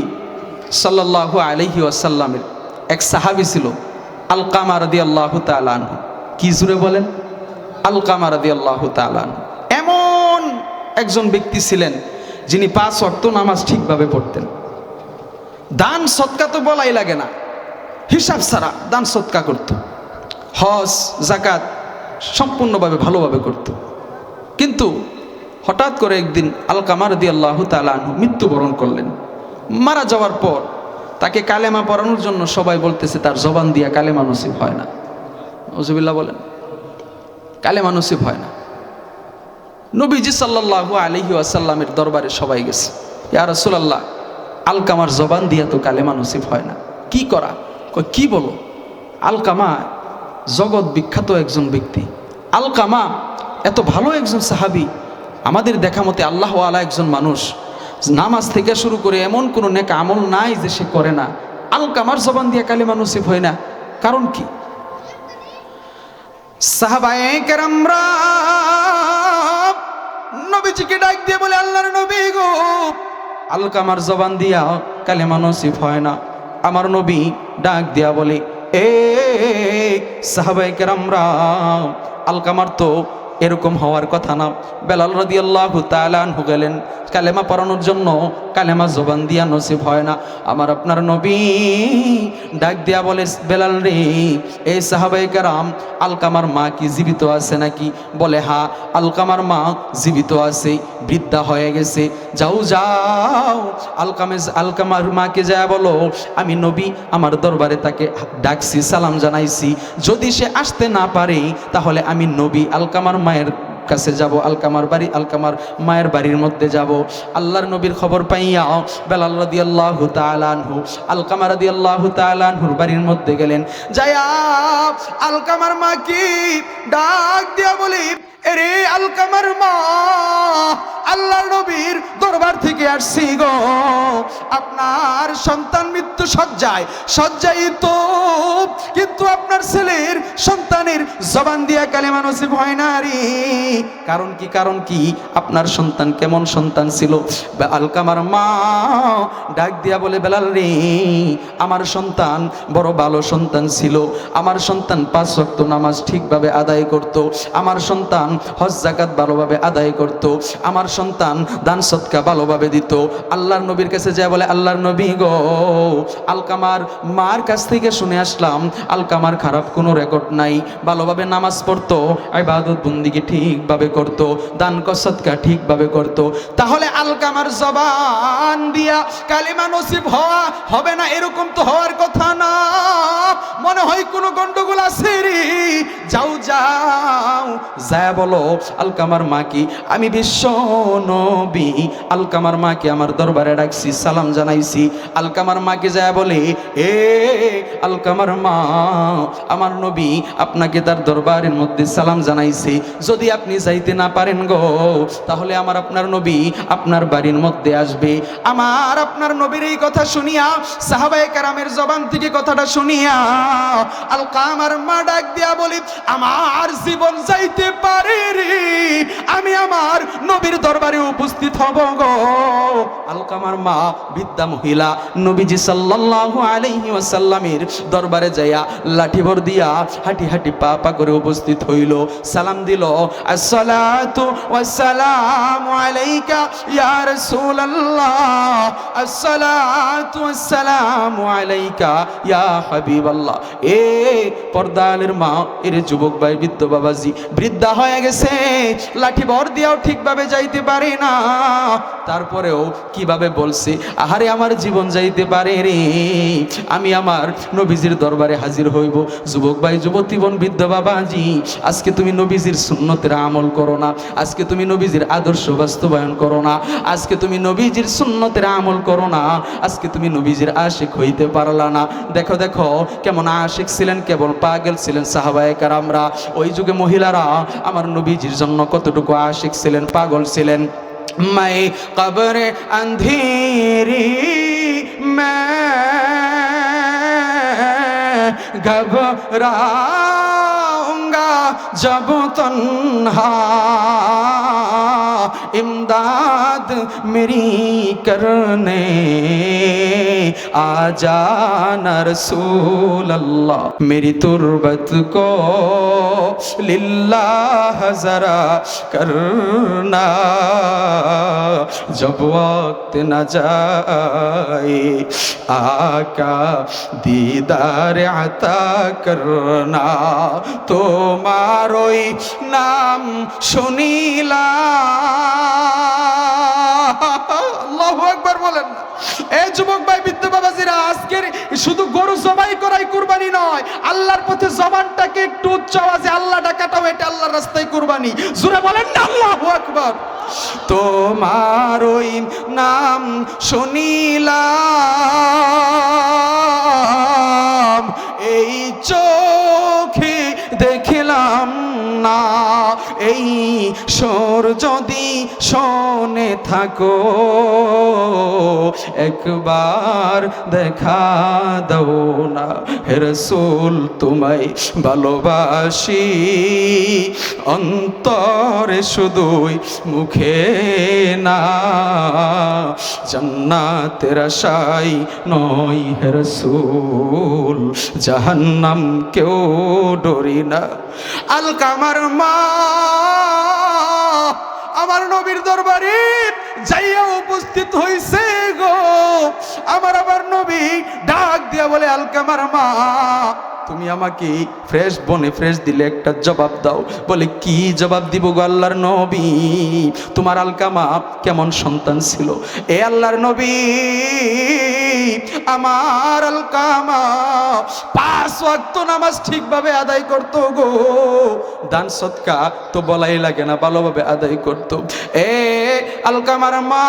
A: সাল্লাল্লাহু আলাইহি ওয়াসাল্লামের এক সাহাবী ছিল, আলকামা রাদিয়াল্লাহু তাআলা আনহু। কি জুড়ে বলেন? আলকামা রাদিয়াল্লাহু তাআলা আনহু এমন একজন ব্যক্তি ছিলেন যিনি 5 ওয়াক্ত নামাজ ঠিকভাবে পড়তেন, দান সদকা তো বলাই লাগে না, হিসাব ছাড়া দান সদকা করত, হজ যাকাত সম্পূর্ণভাবে ভালোভাবে করত। কিন্তু হঠাৎ করে একদিন আলকামা রাদিয়াল্লাহু তাআলা আনহু মৃত্যুবরণ করলেন। মারা যাওয়ার পর তাকে কালেমা পড়ানোর জন্য সবাই বলতেছে তার জবান দিয়া কালেমা নসিব হয় না। নাউজুবিল্লাহ বলেন, কালেমা নসিব হয় না। নবীজি সাল্লাল্লাহু আলাইহি ওয়াসাল্লামের দরবারে সবাই গেছে, ইয়া রাসূলুল্লাহ, আলকামার জবান দিয়া তো কালেমা নসিব হয় না, কি করা? কি বলো? আলকামা জগৎ বিখ্যাত একজন ব্যক্তি, আলকামা এত ভালো একজন সাহাবী, আমাদের দেখা মতে আল্লাহ ওয়ালা একজন মানুষ, নামাজ থেকে শুরু করে এমন কোনো নেক আমল নাই যে সে করে না, আলকামার জবান দিয়ে কালেমা নসিব হয় না, কারণ কি? সাহাবায়ে কেরামরা নবীজিকে ডাক দিয়ে বলে, আল্লাহর নবী গো, আলকামার জবান দিয়া কালেমা নসিব হয় না। আমার নবী ডাক দিয়া বলে, এ সাহাবায়ে কেরামরা, আলকামার তো এরকম হওয়ার কথা না। বেলাল রাদিয়াল্লাহু তাআলা আনহু গেলেন কালেমা পড়ানোর জন্য, কালেমা জবান দিয়া নসিব হয় না। আমার আপনার নবী ডাক দিয়া বলে, বেলাল রে, এই সাহাবায়ে কেরাম, আলকামার মা কি জীবিত আছে নাকি? বলে, হ্যাঁ, আলকামার মা জীবিত আছে, বৃদ্ধা হয়ে গেছে। যাও যাও, আলকামার মাকে যায় বলো, আমি নবী আমার দরবারে তাকে ডাকছি, সালাম জানাইছি, যদি সে আসতে না পারে তাহলে আমি নবী আলকামার মায়ের কাছে যাব, আলকামার মায়ের বাড়ির মধ্যে যাব। আল্লাহর নবীর খবর পাইয়া বেলাল রাদিয়াল্লাহু তাআলা আনহু আলকামা রাদিয়াল্লাহু তাআলা আনহুর বাড়ির মধ্যে গেলেন। যায়া আলকামার মা কি ডাক দিয়া বলি, এরে আলকামার মা, আল্লাহর নবীর দরবার থেকে আসছি গো, আপনার সন্তান মৃত্যু সজ্জায়িত, কিন্তু আপনার ছেলের সন্তানের জবান দিয়া কালেমা নসিব হয় না রে। কারণ কি? আপনার সন্তান কেমন সন্তান ছিল? আলকামার মা ডাক দিয়া বলে, বেলাল রে, আমার সন্তান বড় ভালো সন্তান ছিল, আমার সন্তান 5 ওয়াক্ত নামাজ ঠিকভাবে আদায় করত, আমার সন্তান হজ যাকাত ভালোভাবে আদায় করত, আমার সন্তান দান সদকা ভালোভাবে দিত। আল্লাহর নবীর কাছে যায় বলে, আল্লাহর নবী গো, আলকামার মার কাছ থেকে শুনে আসলাম আলকামার খারাপ কোনো রেকর্ড নাই, ভালোভাবে নামাজ পড়তো, ইবাদত বন্দিগি ঠিকভাবে করত, দান সদকা ঠিকভাবে করত। তাহলে আলকামার জবান দিয়া কালিমা নসিব হওয়া হবে না এরকম তো হওয়ার কথা না। মনে হয় কোনো গন্ডগোল আছে রে। যাও যাও যায় বলো আলকামার মা কি, আমি বিশ্ব নবী আলকামার মাকে আমার দরবারে ডাকছি, সালাম জানাইছি। আলকামার মাকে যায় বলে, এ আলকামার মা, আমার নবী আপনাকে তার দরবারের মধ্যে সালাম জানাইছে, যদি আপনি যাইতে না পারেন গো তাহলে আমার আপনার নবী আপনার বাড়ির মধ্যে আসবে। আমার আপনার নবীর এই কথা শুনিয়া, সাহাবায়ে কেরামের জবান থেকে কথাটা শুনিয়া আলকামার মা ডাক দিয়া বলি, আমার জীবন যাইতে পারে রে, আমি আমার নবীর দরবারে উপস্থিত হব গো। আলকামার মা বৃদ্ধা মহিলা নবীজি সাল্লাল্লাহু আলাইহি ওয়াসাল্লামের দরবারে যাইয়া লাঠি ভর দিয়া হাঁটি হাঁটি পা পা করে উপস্থিত হইল, সালাম দিল, আসসালাতু ওয়াসসালামু আলাইকা ইয়া রাসূলুল্লাহ, আসসালাতু ওয়াসসালামু আলাইকা ইয়া হাবিবাল্লাহ। এ পর্দালের মা, এর যুবক ভাই, বৃদ্ধ বাবাজি বৃদ্ধা হয়ে গেছে, লাঠি ভর দিয়াও ঠিকভাবে যাইতে পারে না, তারপরেও কিভাবে বলছে, আহারে আমার জীবন যাইতে পারে রে, আমি আমার নবীজির দরবারে হাজির হইব। যুবক ভাই, যুবতী বোন, বৃদ্ধ বাবাজি, আজকে তুমি নবীজির সুন্নতের আমল করো না, আজকে তুমি নবীজির আদর্শ বাস্তবায়ন করো না, আজকে তুমি নবীজির সুন্নতের আমল করো না, আজকে তুমি নবীজির আশিক হইতে পারলা না। দেখো দেখো কেমন আশিক ছিলেন, কেবল পাগল ছিলেন সাহাবায়ে কেরামরা। ওই যুগে মহিলারা আমার নবীজির জন্য কতটুকু আশিক ছিলেন, পাগল ছিলেন। मैं कब्र अंधेरी मैं घबराऊंगा जब तन्हा, इमदाद मेरी करने आ जाना रसूल अल्लाह, मेरी तुरबत को लिल्लाह जरा करना, जब वक्त न जाए आका दीदार अता करना, তোমারই নাম শুনিলা। আল্লাহু আকবার বলেন না। এই যুবক ভাই, বৃদ্ধ বাবাজিরা, আজকের শুধু গরু জবাই করাই কুরবানি নয়, আল্লাহর পথে জবানটাকে একটু উচ্চ আওয়াজে আল্লাহ ডাকাটাও এটা আল্লাহর রাস্তায় কুরবানি। জোরে বলেন না আল্লাহু আকবার। তোমারই নাম শুনিলাম, এই চোখে দেখিলাম না, এই সুর যদি শোনে থাকো একবার দেখা দাও না, হে রাসূল তোমায় ভালোবাসি অন্তরে শুধুই মুখে না, জান্নাতের আশায় নয় হে রাসূল, জাহান্নাম কেউ ডরি না। আলকামার মা আমার নবীর দরবারে যাইয়া উপস্থিত হইছে গো। আমার নবী ডাক দিয়া বলে, আলকামার মা, তুমি আমাকে ফ্রেশ বনে ফ্রেশ দিলে একটা জবাব দাও। বলে, কি জবাব দিব গো আল্লাহর নবী? তোমার আলকামা কেমন সন্তান ছিল? এ আল্লাহর নবী, আমার আলকামা 5 ওয়াক্ত নামাজ ঠিকভাবে আদায় করত গো, দান সদকা তো বলাই লাগে না, ভালোভাবে আদায় করত। এ আলকামার মা,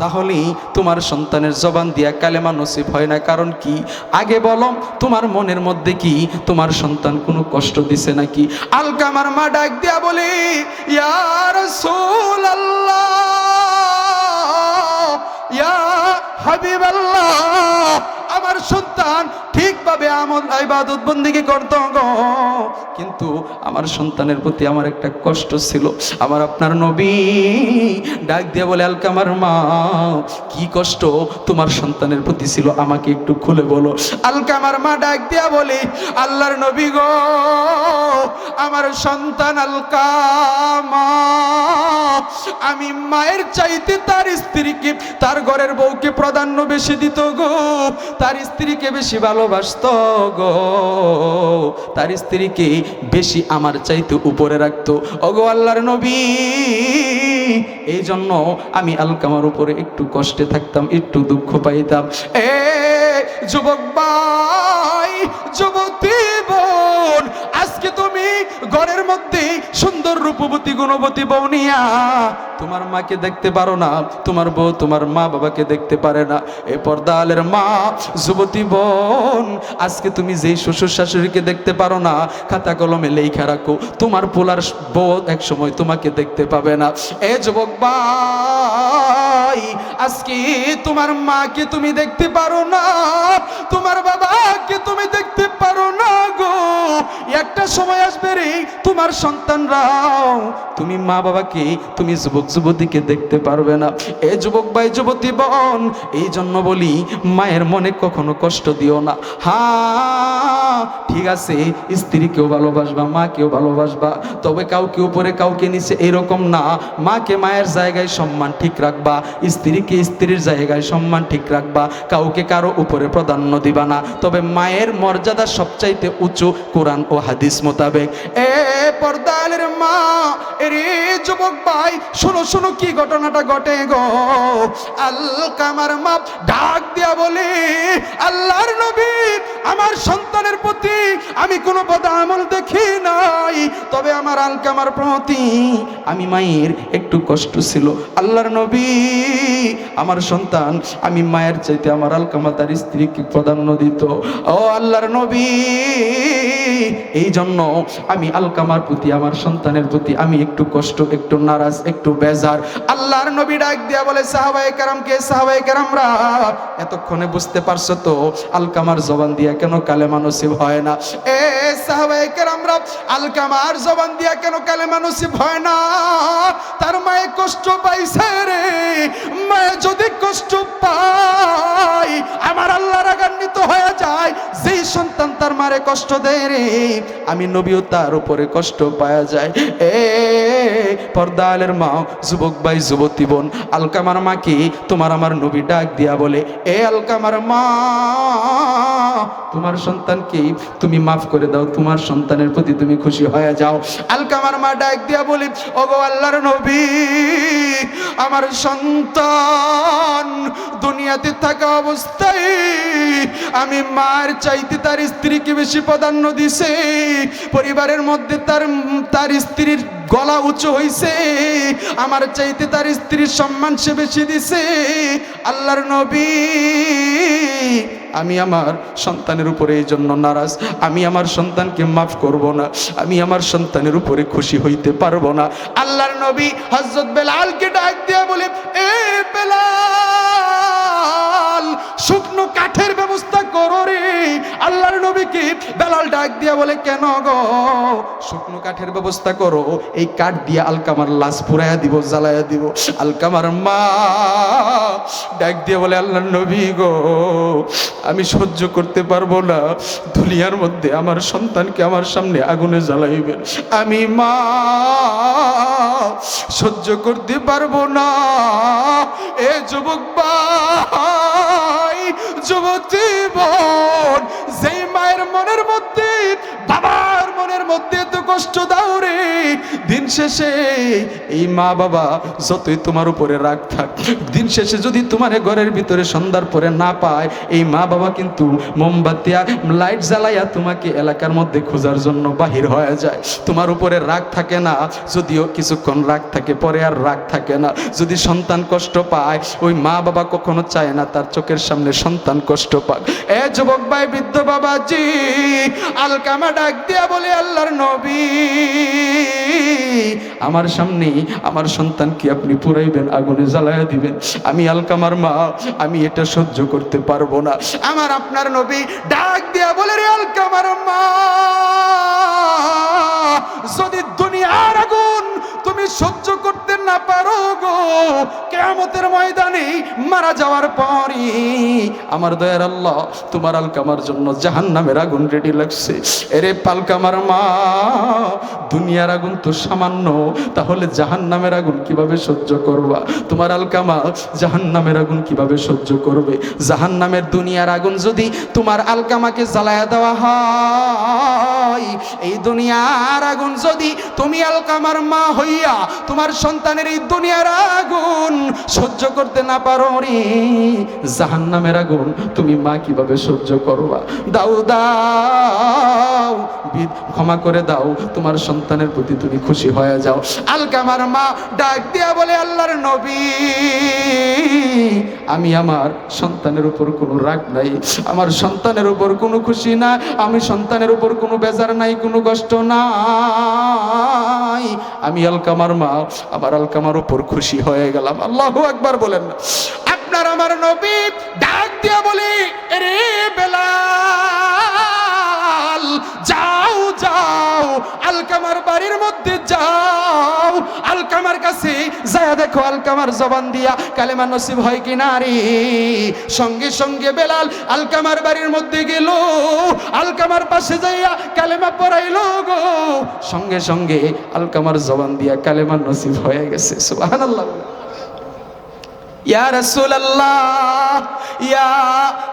A: তাহলে তোমার সন্তানের জবান দিয়া কালেমা নসিব হয় না, কারণ কি? আগে বলো, তোমার মনের মধ্যে কি তোমার সন্তান কোনো কষ্ট দিছে নাকি? আলকামার মা ডাক দিয়া বলে, ইয়া রাসূলুল্লাহ, ইয়া হাবিবাল্লাহ, আমার সন্তান ঠিকভাবে আমল ইবাদত বন্দেগী করত গো, কিন্তু আমার সন্তানের প্রতি আমার একটা কষ্ট ছিল। আমার আপনার নবী ডাক দিয়ে বলে, আলকামার মা, কি কষ্ট তোমার সন্তানের প্রতি ছিল, আমাকে একটু খুলে বলো। আলকামার মা ডাক দিয়া বলে, আল্লাহর নবী গো, আমার সন্তান আলকামা, আমি মায়ের চাইতে তার স্ত্রীকে, তার ঘরের বউকে প্রাধান্য বেশি দিত গো, তার স্ত্রীকে বেশি ভালোবাসতো গো, তার স্ত্রীকে বেশি আমার চাইতে উপরে রাখতো। ওগো আল্লাহর নবী, এই জন্য আমি আলকামার উপরে একটু কষ্টে থাকতাম, একটু দুঃখ পাইতাম। এ যুবক ভাই, যুবতী বোন, আজকে তুমি ঘরের মধ্যে সুন্দর রূপবতী গুণবতী বউ নিয়া তোমার মাকে দেখতে পারো না, তোমার বউ তোমার মা বাবাকে দেখতে পারে না। এ পর্দালের মা, যুবতী বোন, আজকে তুমি যেই শ্বশুর শাশুড়িকে দেখতে পারো না, খাতা কলমে লেখা রাখো, তোমার পোলার বউ এক সময় তোমাকে দেখতে পাবে না। এ যুবক ভাই, আজকে তোমার মাকে তুমি দেখতে পারো না, তোমার বাবাকে তুমি দেখতে পারো না গো, একটা সময় আসবে রে তোমার সন্তানরাও তুমি মা বাবাকে, তুমি যুবক যুবতীকে দেখতে পারবে না। এ যুবক ভাই, যুবতী বোন, এই জন্য বলি মায়ের মনে কখনো কষ্ট দিও না। হ্যাঁ ঠিক আছে, স্ত্রীকেও ভালোবাসবা, মাকেও ভালোবাসবা, তবে কাউকে উপরে কাউকে নিচে এরকম না। মাকে মায়ের জায়গায় সম্মান ঠিক রাখবা, স্ত্রীকে স্ত্রীর জায়গায় সম্মান ঠিক রাখবা, কাউকে কারো উপরে প্রাধান্য দিবা না, তবে মায়ের মর্যাদা সবচাইতে উঁচু কোরআন ও হাদিস মোতাবেক। এ পর্দালের মা, এরে যুবক ভাই, শোনো শোনো কি ঘটনাটা ঘটে গো। আলকামার মা ডাক দিয়া বলে, আল্লাহর নবী, আমার সন্তানের প্রতি আমি কোনো বদ আমল দেখি নাই, তবে আমার আলকামার প্রতি আমি মায়ের একটু কষ্ট ছিল। আল্লাহর নবী, আমার সন্তান, আমি মায়ের চাইতে আমার আলকামা তার স্ত্রীকে প্রাধান্য দিত। ও আল্লাহর নবী, এই জন্য আমি আলকামার প্রতি, আমার সন্তানের প্রতি আমি একটু কষ্ট, একটু নারাজ, একটু বেজার। আল্লাহর নবী ডাক দিয়া বলে, সাহাবায়ে কেরামকে, সাহাবায়ে কেরামরা এতক্ষণে বুঝতে পারছো তো আলকামার জবান দিয়া কেন কালেমা নসিব হয় না? এ সাহাবায়ে কেরামরা, আলকামার জবান দিয়া কেন কালেমা নসিব হয় না? তার মায়ে কষ্ট পাইছে রে। মায়ে যদি কষ্ট পায়, আমার আল্লাহ রাগান্বিত হয়ে যায়। যেই সন্তান তার মারে কষ্ট দেয় রে, আমি নবীও তার উপরে কষ্ট পাওয়া যায়। এ পর্দালের মা, যুবক ভাই, যুবতী বোন, আলকামার মাকে তোমার আমার নবী ডাক দিয়া বলে, এ আলকামার মা, তোমার সন্তানকে তুমি মাফ করে দাও, তোমার সন্তানের প্রতি তুমি খুশি হয়ে যাও। আলকামার মা ডাক দিয়া বলি, ওগো আল্লাহর নবী, আমার সন্তান দুনিয়াতে থাকা অবস্থায় আমি মার চাইতে তার স্ত্রীকে বেশি প্রাধান্য দিছে, পরিবারের মধ্যে তার স্ত্রীর গলা উঁচু হইছে, আমার চাইতে তার স্ত্রীর সম্মান সে বেশি দিছে। আল্লাহর নবী, আমি আমার সন্তানের উপরে এই জন্য নারাজ, আমি আমার সন্তানকে মাফ করব না, আমি আমার সন্তানের উপরে খুশি হইতে পারবো না। আল্লাহর নবী হযরত বেলালকে ডাক দিয়া বলে, এ বেলাল, শুকনো কাঠের ব্যবস্থা করো রে। আল্লাহর নবীকে বেলাল ডাক দিয়া বলে, কেন গো? শুকনো কাঠের ব্যবস্থা করো, এই কাঠ দিয়ে আলকামার লাশ পুরাইয়া দিব, জ্বালাইয়া দিব। আলকামার মা ডাক দিয়ে বলে, আল্লাহর নবী গো, আমি সহ্য করতে পারবো না, দুনিয়ার মধ্যে আমার সন্তানকে আমার সামনে আগুনে জ্বালাইবেন, আমি মা সহ্য করতে পারবো না। এ যুবক ভাই, যুবতী বোন, যেই মায়ের মনের মধ্যে, বাবার মনের মধ্যে তো কষ্ট দাও রে, দিন শেষে এই মা বাবা যতই তোমার উপরে রাগ থাক, দিন শেষে যদি তোমার ঘরের ভিতরে সন্ধ্যার পরে না পায়, এই মা বাবা কিন্তু মোমবাতি লাইট জ্বালাইয়া তোমাকে এলাকার মধ্যে খোঁজার জন্য বাহির হয়ে যায়। তোমার উপরে রাগ থাকে না, যদিও কিছুক্ষণ রাগ থাকে, পরে আর রাগ থাকে না। যদি সন্তান কষ্ট পায়, ওই মা বাবা কখনো চায় না তার চোখের সামনে সন্তান কষ্ট পাক। এ যুবক ভাই, বৃদ্ধ বাবাজি, আলকামা ডাক দিয়া বলে, আল্লাহর নবী, আমার সামনে আমার সন্তানকে আপনি পুরাইবেন, আগুনে জ্বালাইয়া দিবেন, আমি আলকামার মা, আমি এটা সহ্য করতে পারবো না। আমার আপনার নবী ডাক দিয়া বলে, রে আলকামার মা, যদি দুনিয়ার আগুন তুমি সহ্য করতে না পারো গো, কিয়ামতের ময়দানে মারা যাওয়ার পরই আমার দয়ার আল্লাহ তোমার আলকামার জন্য জাহান্নামের আগুন রেডি লাগছে। এরে পালকামার মা, দুনিয়ার আগুন তো সামান্য, তাহলে জাহান্নামের আগুন কিভাবে সহ্য করবা? তোমার আলকামা জাহান্নামের আগুন কিভাবে সহ্য করবে? জাহান্নামের দুনিয়ার আগুন যদি তোমার আলকামাকে জ্বালায়া দেওয়া হয়, এই দুনিয়ার আগুন যদি তুমি আলকামার মা হইয়া তোমার সন্তানের এই দুনিয়ার আগুন সহ্য করতে না পারো রে, জাহান্নামের আগুন তুমি মা কিভাবে সহ্য করবা? দাও দাও, ক্ষমা করে দাও, তোমার সন্তানের প্রতি তুমি খুশি হয়ে যাও। আলকামার মা ডাক দিয়া বলে, আল্লাহর নবী, আমি আমার সন্তানের উপর কোনো রাগ নাই, আমার সন্তানের উপর কোনো খুশি না, আমি সন্তানের উপর কোনো বেজার নাই, কোনো কষ্ট নাই, আমি আলকামার মা আমার আলকামার উপর খুশি হয়ে গেলাম। আল্লাহু আকবার বলেন না। আপনার আমার নবী ডাক দিয়া বলি, রে বেলাল, যাও যাও আলকামার বাড়ির মধ্যে যাও, আলকামার কাছে যায় দেখো আলকামার জবান দিয়া কালেমা নসিব হয় কিনা রে। সঙ্গে সঙ্গে বেলাল আলকামার বাড়ির মধ্যে গেল, আলকামার পাশে যাইয়া কালেমা পড়াইল গো, সঙ্গে সঙ্গে আলকামার জবান দিয়া কালেমা নসিব হয়ে গেছে। সুবহানাল্লাহ। ইয়া রাসূলুল্লাহ, ইয়া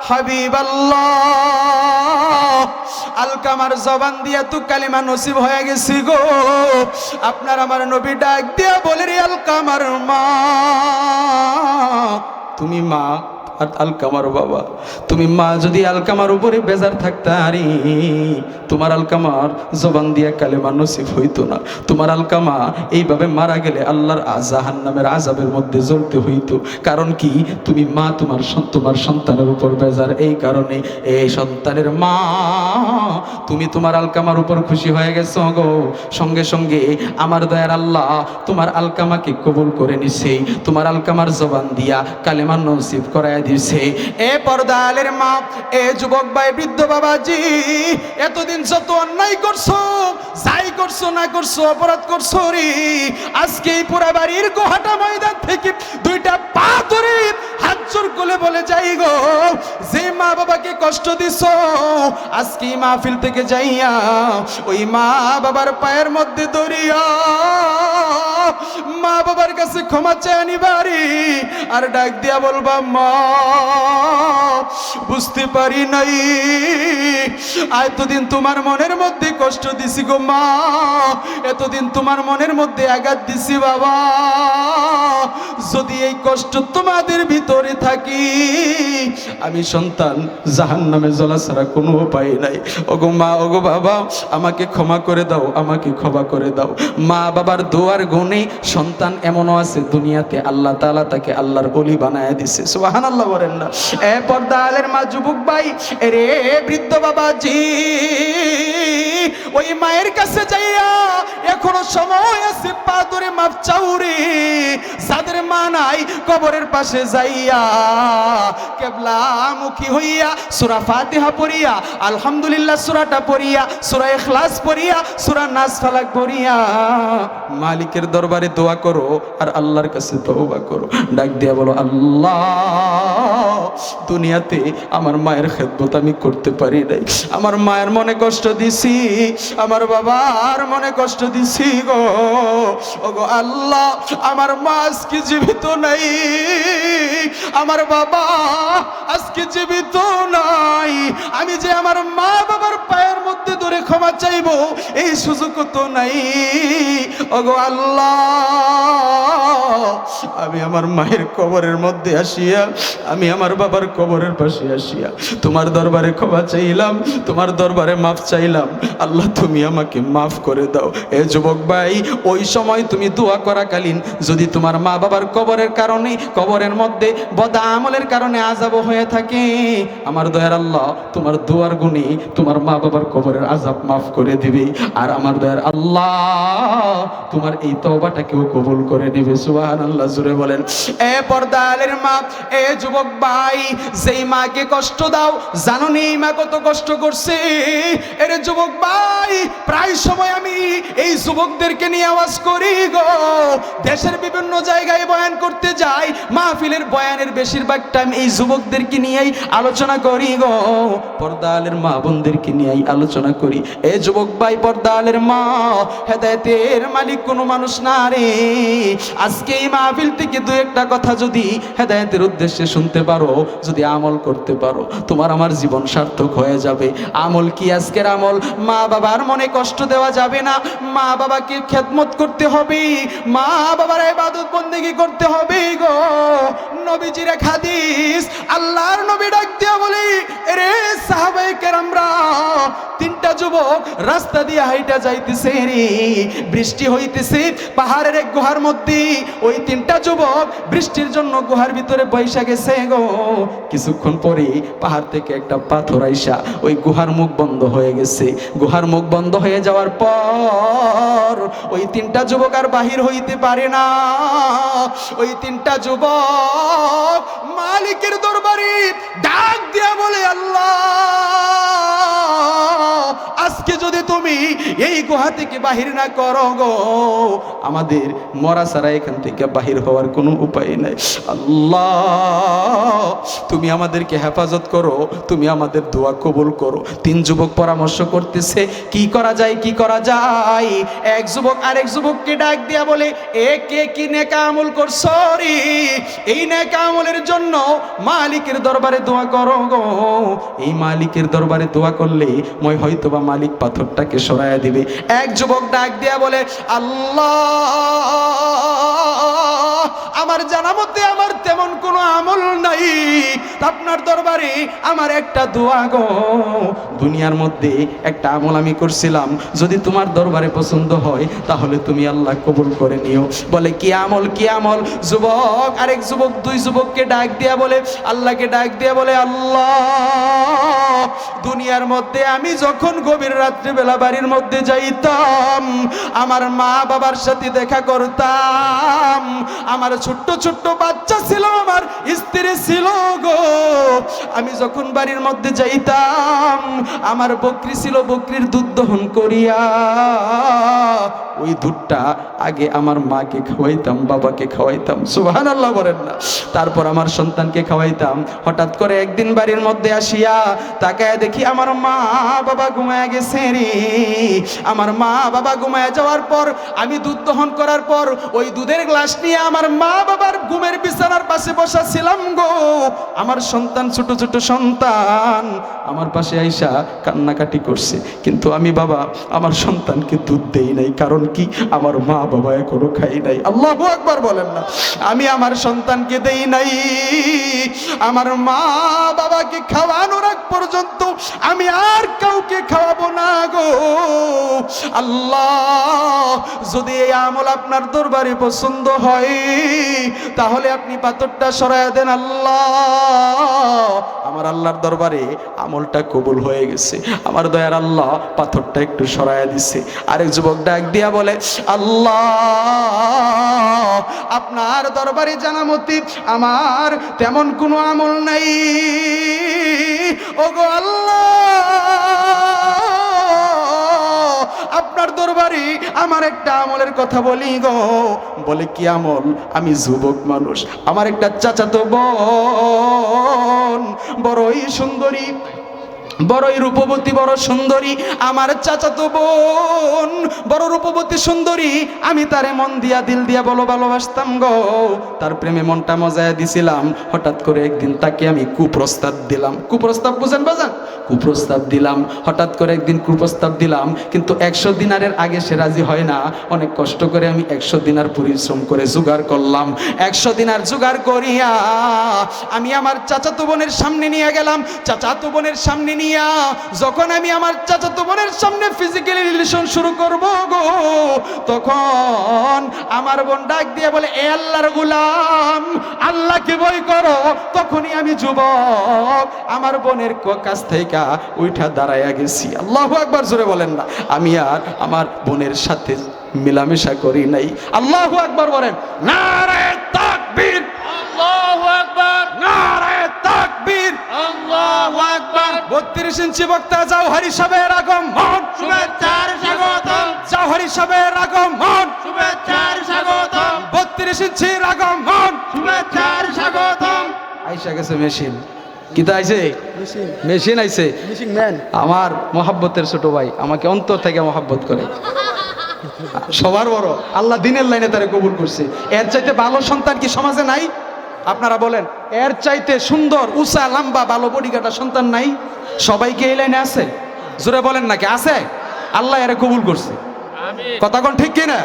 A: হাবিবাল্লাহ, আলকামার জবান দিয়া তো কালিমা নসিব হয়ে গেছি গো। আপনার আমার নবী ডাক দিয়া বলে, রে আলকামার মা, তুমি মা আর আলকামার বাবা, তুমি মা যদি আলকামার উপরে বেজার থাকতা আরে তোমার আলকামার জবান দিয়া কালেমা নসিব হইতো না, তোমার আলকামা এইভাবে মারা গেলে আল্লাহর জাহান্নামের আযাবের মধ্যে জ্বলতে হইতো। কারণ কি? তুমি মা, তোমার সন্তানের উপর বেজার, এই কারণে এই সন্তানের মা তুমি তোমার আলকামার উপর খুশি হয়ে গেছো গো। সঙ্গে সঙ্গে আমার দয়ার আল্লাহ তোমার আলকামাকে কবুল করে নিছে, তোমার আলকামার জবান দিয়া কালেমা নসিব করায় দিছে। এ পর্দালের মা, এ যুবক ভাই, বৃদ্ধ বাবাজি, এতদিন যত অন্যায় করছো, যাই করছো না করছো, অপরাধ করছো রে, আজকে এই পুরা বাড়ির গোহাটা ময়দান থেকে দুইটা পা ধরে হাত জোর করে বলে যাই গো, যে মা বাবাকে কষ্ট দিছো, আজকে এই মাহফিল থেকে যাইয়া ওই মা বাবার পায়ের মধ্যে দরিয়া মা বাবার কাছে ক্ষমা চেয়ে নিবারি, আর ডাক দিয়া বলবা, মা বুঝতে পারি নাই, এতদিন তোমার মনের মধ্যে কষ্ট দিছি গো মা, এতদিন তোমার মনের মধ্যে আঘাত দিছি বাবা, যদি এই কষ্ট তোমাদের ভিতরে থাকি, আমি সন্তান জাহান্নামে জ্বলা ছাড়া কোনো উপায় নাই। ওগো মা, ওগো বাবা, আমাকে ক্ষমা করে দাও, আমাকে ক্ষমা করে দাও। মা বাবার দোয়ার গুণে সন্তান এমনও আছে দুনিয়াতে আল্লাহ তাআলা তাকে আল্লাহর ওলি বানায় দিছে। সুবহানাল্লাহ বলেন না। এ পর্দালের মা, যুবক ভাই, রে বৃদ্ধ বাবাজি, ওই মায়ের কাছে যাইয়া এখনো সময় আছে, পা ধরে মাপ চাও রে। যাদের মা নাই কবরের পাশে যাইয়া কিবলামুখী হইয়া সূরা ফাতিহা পড়িয়া, আলহামদুলিল্লাহ সূরাটা পড়িয়া, সূরা ইখলাস পড়িয়া, সূরা নাস ফালাক পড়িয়া মালিকের দরবারে দোয়া করো আর আল্লাহর কাছে তওবা করো। ডাক দিয়া বলো, আল্লাহ, দুনিয়াতে আমার মায়ের খেদমত আমি করতে পারি নাই, আমার মায়ের মনে কষ্ট দিছি, আমার বাবার মনে কষ্ট দিছি গো। ওগো আল্লাহ, আমার মা আজকে জীবিত নাই, আমার বাবা আজকে জীবিত নাই, আমি যে আমার মা বাবার পায়ের মধ্যে ধরে ক্ষমা চাইবো এই সুযোগ তো নাই। ওগো আল্লাহ, আমি আমার মায়ের কবরের মধ্যে আসিয়া, আমি আমার বাবার কবরের পাশে আসিয়া তোমার দরবারে ক্ষমা চাইলাম, তোমার দরবারে মাফ চাইলাম। আল্লাহ, তুমি আমাকে মাফ করে দাও। এ যুবক ভাই, ওই সময় তুমি দোয়া করাকালীন যদি তোমার মা বাবার কবরের কারণে, কবরের মধ্যে বদ আমলের কারণে আযাব হয়ে থাকে, আমার দয়ার আল্লাহ তোমার দোয়ার গুণে তোমার মা বাবার কবরের আযাব মাফ করে দিবে, আর আমার দয়ার আল্লাহ তোমার এই তওবাটাকেও কবুল করে নেবে। সুবহানাল্লাহ। সুবহানাল্লাহ, জোরে বলেন। এ পর্দালের মা, এ যুবক ভাই, যেই মাকে কষ্ট দাও, জানো নি এই মা কত কষ্ট করছে? এর যুবক ভাই, প্রায় সময় আমি এই যুবকদেরকে নিয়ে আওয়াজ করি গো, দেশের বিভিন্ন জায়গায় বয়ান করতে যাই, মাহফিলের বয়ানের বেশিরভাগ টাইম এই যুবকদেরকে নিয়েই আলোচনা করি গো, পর্দালের মা বোনদেরকে নিয়েই আলোচনা করি। এ যুবক ভাই, পর্দালের মা, হেদায়েতের মালিক কোনো মানুষ না রে। আজকে এই মাহফিল থেকে দু একটা কথা যদি হেদায়েতের উদ্দেশ্যে শুনতে পারো, যদি আমল করতে পারো, তোমার আমার জীবন সার্থক হয়ে যাবে। আমল কি আজকের আমল? মা বাবার মনে কষ্ট দেওয়া যাবে না, মা বাবাকে খেদমত করতে হবে, মা বাবার ইবাদত বন্দেগী করতে হবে গো। নবীজির এক হাদিস, আল্লাহর নবী ডাক দিয়া বলি, রে সাহাবায়ে কেরামরা, তিনটা যুবক রাস্তা দিয়ে হাইটা যাইতেছে রে, বৃষ্টি হইতেছে পাহাড়ের এক গুহার মধ্যে। ওই তিনটা যুবক বৃষ্টির জন্য গুহার ভিতরে বৈশা গেছে গো। কিছুক্ষণ পরে পাহাড় থেকে একটা পাথর আইসা ওই গুহার মুখ বন্ধ হয়ে গেছে। গুহার মুখ বন্ধ হয়ে যাওয়ার পর ওই তিনটা যুবক আর বাহির হইতে পারে না। ওই তিনটা যুবক মালিকের দরবারে ডাক দিয়া বলে, আল্লাহ, আজকে যদি তুমি এই গুহা থেকে বাহির না করো গো, আমাদের মরা ছাড়া এখান থেকে বাহির হওয়ার কোনো উপায় নাই। আল্লাহ, তুমি আমাদেরকে হেফাজত করো, তুমি আমাদের দোয়া কবুল করো। তিন যুবক পরামর্শ করতেছে কি করা যায়, কি করা যায়। এক যুবক আরেক যুবককে ডাক দিয়া বলে, এ কে কি নেকা আমল করছো রে? এই নেকা আমলের জন্য মালিকের দরবারে দোয়া করো গো। এই মালিকের দরবারে দোয়া করলে মই হয়তোবা মালিক পাথরটাকে সরাইয়া দিবে। এক যুবক ডাক দিয়া বলে, আল্লাহ, আমার জানা মতে আমার তেমন কোনো আমল নাই, আপনার দরবারে আমার একটা দোয়া গো। দুনিয়ার মধ্যে একটা আমল আমি করছিলাম, যদি তোমার দরবারে পছন্দ হয় তাহলে তুমি আল্লাহ কবুল করে নিও। বলে কি আমল, কি আমল? যুবক আরেক যুবক, দুই যুবককে ডাক দিয়া বলে, আল্লাহকে ডাক দিয়া বলে, আল্লাহ, দুনিয়ার মধ্যে আমি যখন গভীর রাত্রিবেলা বাড়ির মধ্যে যাইতাম, আমার মা বাবার সাথে দেখা করতাম, আমার ছোট্ট ছোট্ট বাচ্চা ছিল, আমার স্ত্রী ছিল গো। আমি যখন বাড়ির মধ্যে যাইতাম, আমার বকরি ছিল, বকরির দুধ দহন করিয়া ওই দুধটা আগে আমার মাকে খাওয়াইতাম, বাবাকে খাওয়াইতাম, সুবহানাল্লাহ বলেন না। তারপর আমার সন্তানকে খাওয়াইতাম। হঠাৎ করে একদিন বাড়ির মধ্যে আসিয়া তাকায় দেখি আমার মা বাবা ঘুমায় গেছে রে। আমার মা বাবা ঘুমায় যাওয়ার পর আমি দুধ দহন করার পর ওই দুধের গ্লাস নিয়ে আমার মা বাবার ঘুমের বিছানার পাশে বসা ছিলাম গো। আমার সন্তান, ছোট ছোট সন্তান আমার পাশে আইসা কান্নাকাটি করছে, কিন্তু আমি বাবা আমার সন্তানকে দুধ দেই নাই। কারণ কি? আমার মা বাবা এখনো খাই নাই। আল্লাহু আকবার বলেন না। আমি আমার সন্তানকে দেই নাই, আমার মা বাবাকে খাওয়ানোর আগ পর্যন্ত আমি আর কাউকে খাওয়াবো না গো। আল্লাহ, যদি এই আমল আপনার দরবারে পছন্দ হয় তাহলে আপনি পাথরটা সরাইয়া দেন। আল্লাহ, আমার আল্লাহর দরবারে আমলটা কবুল হয়ে গেছে। আমার দয়ার আল্লাহ পাথরটা একটু সরাইয়া দিছে। আরেক যুবক ডাক দিয়া বলে, আল্লাহ, আপনার দরবারে জানা মতে আমার তেমন কোনো আমল নাই, ওগো আল্লাহ, আপনার দরবারে আমার একটা আমলের কথা বলি গো। বলে কি আমল? আমি যুবক মানুষ, আমার একটা চাচাতো বোন বড়ই সুন্দরী, বড়ই রূপবতী, বড় সুন্দরী। আমার চাচাতো বোন বড় রূপবতী সুন্দরী, আমি তারে মন দিয়া দিল দিয়া ভালোবাসতাম গো। তার প্রেমে মনটা মজায় দিছিলাম। হঠাৎ করে একদিন তাকে আমি কুপ্রস্তাব দিলাম। কুপ্রস্তাব বুঝেন বাজান? কুপ্রস্তাব দিলাম। হঠাৎ করে একদিন কুপ্রস্তাব দিলাম, কিন্তু 100 দিনারের আগে সে রাজি হয় না। অনেক কষ্ট করে আমি 100 দিনার পরিশ্রম করে জোগাড় করলাম। 100 দিনার জোগাড় করিয়া আমি আমার চাচাতো বোনের সামনে নিয়ে গেলাম। চাচাতো বোনের সামনে নিয়া যখন আমি আমার চাচাতো বোনের সামনে ফিজিক্যালি রিলেশন শুরু করব গো, তখন আমার বোন ডাক দিয়ে বলে, এ আল্লাহর গোলাম, আল্লাহকে ভয় করো। তখনই আমি যুবক আমার বোনের কাছ থেকে উঠা দাঁড়াইয়া গেছি। আল্লাহু আকবার, জোরে বলেন না। আমি আর আমার বোনের সাথে মিলামেশা করি নাই। আল্লাহু আকবার বলেন, নারে তাকবীর,
B: আল্লাহু আকবার,
A: নারে তাকবীর,
B: আল্লাহু আকবার।
A: 32 ইঞ্চি বক্তা জওহরী সাহেবের আগমন,
B: শুভেচ্ছার স্বাগতম,
A: জওহরী সাহেবের আগমন,
B: শুভেচ্ছার স্বাগতম,
A: 32 ইঞ্চির আগমন।
B: শুভেচ্ছার স্বাগতম।
A: আইসা গেছে মেশিন, কিতা আইছে? মেশিন আইছে। আমার মহাব্বতের ছোট ভাই আমাকে অন্তর থেকে মহাব্বত করে, সবার বড়, আল্লাহ দিনের লাইনে তারে কবুল করছে। এর চাইতে ভালো সন্তান কি সমাজে নাই? আপনারা বলেন, এর চাইতে সুন্দর উঁচা লম্বা ভালো বডিগাটা সন্তান নাই? সবাইকে এই লাইনে আছে? জোরে বলেন নাকি আছে? আল্লাহ এর কবুল করছে, কথা কোন ঠিক কিনা?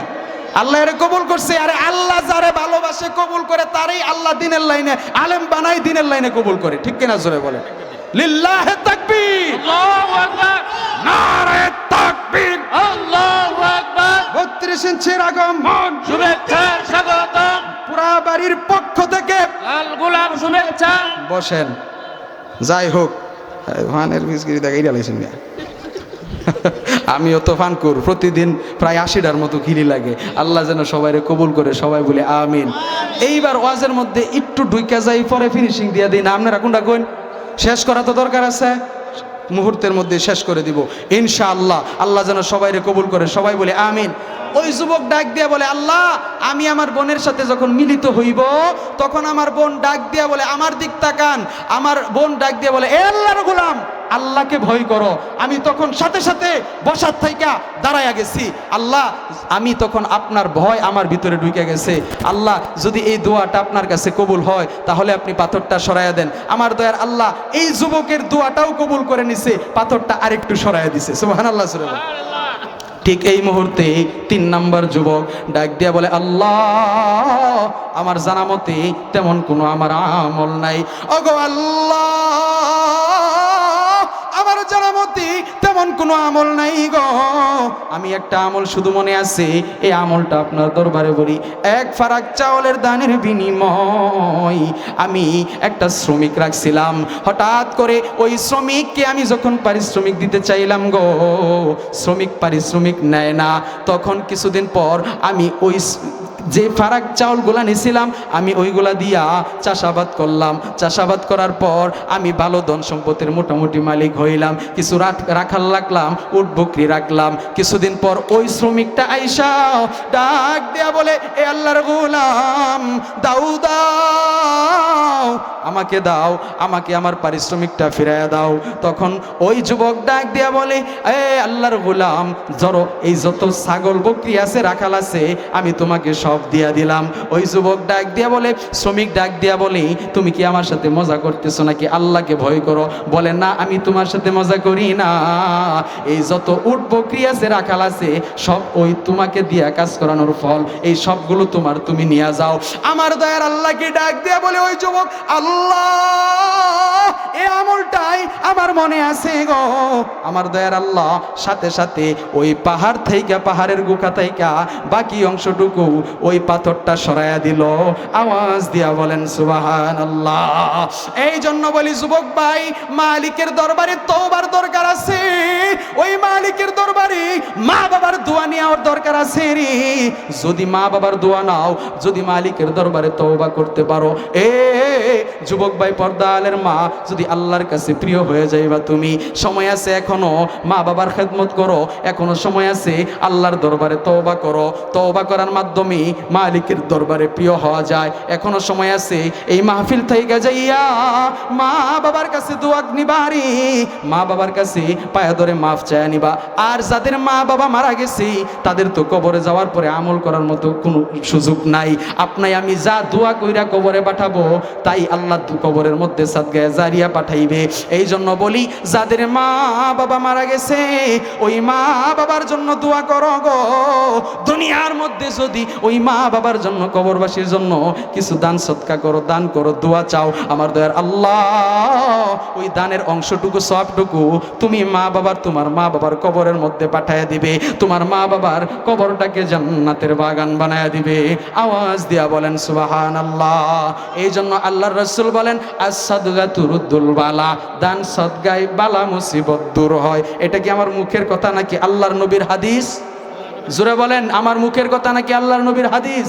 A: আল্লাহ এর কবুল করছে। আরে আল্লাহ যারে ভালোবাসে কবুল করে, তারই আল্লাহ দিনের লাইনে আলেম বানাই, দিনের লাইনে কবুল করে, ঠিক কিনা? জোরে বলেন লিল্লাহে তাকবীর,
B: আল্লাহু আকবার,
A: নারে তাকবীর,
B: আল্লাহু আকবার।
A: 32 ইঞ্চির আগমন,
B: শুভেচ্ছার স্বাগতম,
A: পুরা বাড়ির পক্ষ থেকে।
B: লাল গোলাপ শুভেচ্ছা।
A: বসেন। যাই হোক, ফানের বিস্কিট দেখাই ডালাইছেন না। আমিও তো ফান কর, প্রতিদিন প্রায় 80টার মতো খিলি লাগে। আল্লাহ যেন সবাইরে কবুল করে, সবাই বলে আমিন। এইবার ওয়াজের মধ্যে একটু ঢুইকা যাই, পরে ফিনিশিং দিয়ে দিই না। আপনারা কোনটা কইন? শেষ করা তো দরকার আছে, মুহূর্তের মধ্যে শেষ করে দিব ইনশাআল্লাহ। আল্লাহ যেন সবাইরে কবুল করে, সবাই বলে আমিন। ওই যুবক ডাক দিয়া বলে, আল্লাহ আমি আমার বোনের সাথে যখন মিলিত হইব, তখন আমার বোন ডাক দিয়া বলে, আমার দিক তাকান। আমার বোন ডাক দিয়া বলে, এ আল্লাহর গোলাম, আল্লাহকে ভয় করো। আমি তখন সাথে সাথে বসার থাইকা দাঁড়াইয়া গেছি। আল্লাহ, আমি তখন আপনার ভয় আমার ভিতরে ঢুকে গেছে। আল্লাহ, যদি এই দোয়াটা আপনার কাছে কবুল হয়, তাহলে আপনি পাথরটা সরাইয়া দেন। আমার দয়ার আল্লাহ এই যুবকের দোয়াটাও কবুল করে নিছে, পাথরটা আরেকটু সরাইয়া দিছে। সুবহানাল্লাহ। ঠিক এই মুহূর্তে 3 নাম্বার যুবক ডাক দিয়া বলে, আল্লাহ আমার জানা মতে তেমন কোনো আমার আমল নাই। ওগো আল্লাহ, আমার জানা মতে তেমন কোনো আমল নাই গো। আমি একটা আমল শুধু মনে আছে, এই আমলটা আপনার দরবারে বলি। 1 ফারাক চাউলের দানের বিনিময় আমি একটা শ্রমিক রাখছিলাম। হঠাৎ করে ওই শ্রমিককে আমি যখন পারিশ্রমিক দিতে চাইলাম গো, শ্রমিক পারিশ্রমিক নেয় না। তখন কিছুদিন পর আমি ওই যে ফারাক চাউলগুলা নিয়েছিলাম, আমি ওইগুলা দিয়া চাষাবাদ করলাম। চাষাবাদ করার পর আমি ভালো ধন সম্পদের মোটামুটি মালিক হইলাম। কিছু রাখাল রাখলাম, উট বকরি রাখলাম। কিছুদিন পর ওই শ্রমিকটা আইসা ডাক দেয়া বলে, এ আল্লাহর গোলাম, দাও দাও, আমাকে দাও, আমাকে আমার পারিশ্রমিকটা ফিরাইয়া দাও। তখন ওই যুবক ডাক দেয়া বলে, এ আল্লাহর গোলাম, ধরো এই যত ছাগল বকরি আছে, রাখাল আছে, আমি তোমাকে সব দিয়া দিলাম। ওই যুবক ডাক দিয়া বলে, শ্রমিক ডাক দিয়া বলে, তুমি কি আমার সাথে মজা করতেছো নাকি? আল্লাহকে ভয় করো। বলে, না আমি তোমার সাথে মজা করি না, এই যত উট বকরি আছে, রাখাল আছে, সব ওই তোমাকে দিয়া কাজ করানোর ফল, এই সবগুলো তোমার, তুমি নিয়ে যাও। আমার দয়ার আল্লাহকে ডাক দিয়া বলে ওই যুবক, আল্লাহ এই আমলটাই আমার মনে আছে গো। আমার দয়ার আল্লাহ সাথে সাথে ওই পাহাড় থেকে, পাহাড়ের গুহা থেকে বাকি অংশটুকু ওই পাথরটা সরাইয়া দিল। আওয়াজ দিয়া বলেন সুবহানাল্লাহ। এই জন্য বলি যুবক ভাই, মালিকের দরবারে তওবার দরকার আছে। ওই মালিকের দরবারে মা বাবার দোয়া নেওয়ার দরকার আছে রে। যদি মা বাবার দোয়া নাও, যদি মালিকের দরবারে তওবা করতে পারো, এ যুবক ভাই, পর্দালের মা যদি আল্লাহর কাছে প্রিয় হয়ে যাইবা তুমি, সময় আছে এখনো, মা বাবার খেদমত করো, এখনো সময় আছে। আল্লাহর দরবারে তওবা করো, তওবা করার মাধ্যমে মালিকের দরবারে প্রিয় হওয়া যায়। এখনো সময় আছে। এই মাহফিল থেকে যাইয়া মা বাবার কাছে দোয়া নিবারি, মা বাবার কাছে পায়ে ধরে মাফ চায়া নিবা। আর যাদের মা বাবা মারা গেছে, তাদের তো কবরে যাওয়ার পরে আমল করার মতো কোনো সুযোগ নাই। আপনাই আমি যা দোয়া কইরা কবরে পাঠাবো, তাই আল্লাহ কবরের মধ্যে সাদগায়ে জারিয়া পাঠাইবে। এই জন্য বলি, যাদের মা বাবা মারা গেছে, ওই মা বাবার জন্য দোয়া করো গো। দুনিয়ার মধ্যে যদি ওই মা বাবার জন্য, কবরবাসীর জন্য কিছু দান সদকা করো, দান করো, দোয়া চাও, আমার দয়ার আল্লাহ ওই দানের অংশটুকু, সবটুকু তুমি মা বাবার, তোমার মা বাবার কবরের মধ্যে পাঠায়া দিবে। তোমার মা বাবার কবরটাকে জান্নাতের বাগান বানায়া দিবে। আওয়াজ দিয়া বলেন সুবহানাল্লাহ। এই জন্য আল্লাহর রাসূল বলেন, আস-সাদগাতু রুদ্দুল বালা, দান সদগায় বালা মুসিবত দূর হয়। এটা কি আমার মুখের কথা নাকি আল্লাহর নবীর হাদিস? জোরে বলেন, আমার মুখের কথা নাকি আল্লাহর নবীর হাদিস?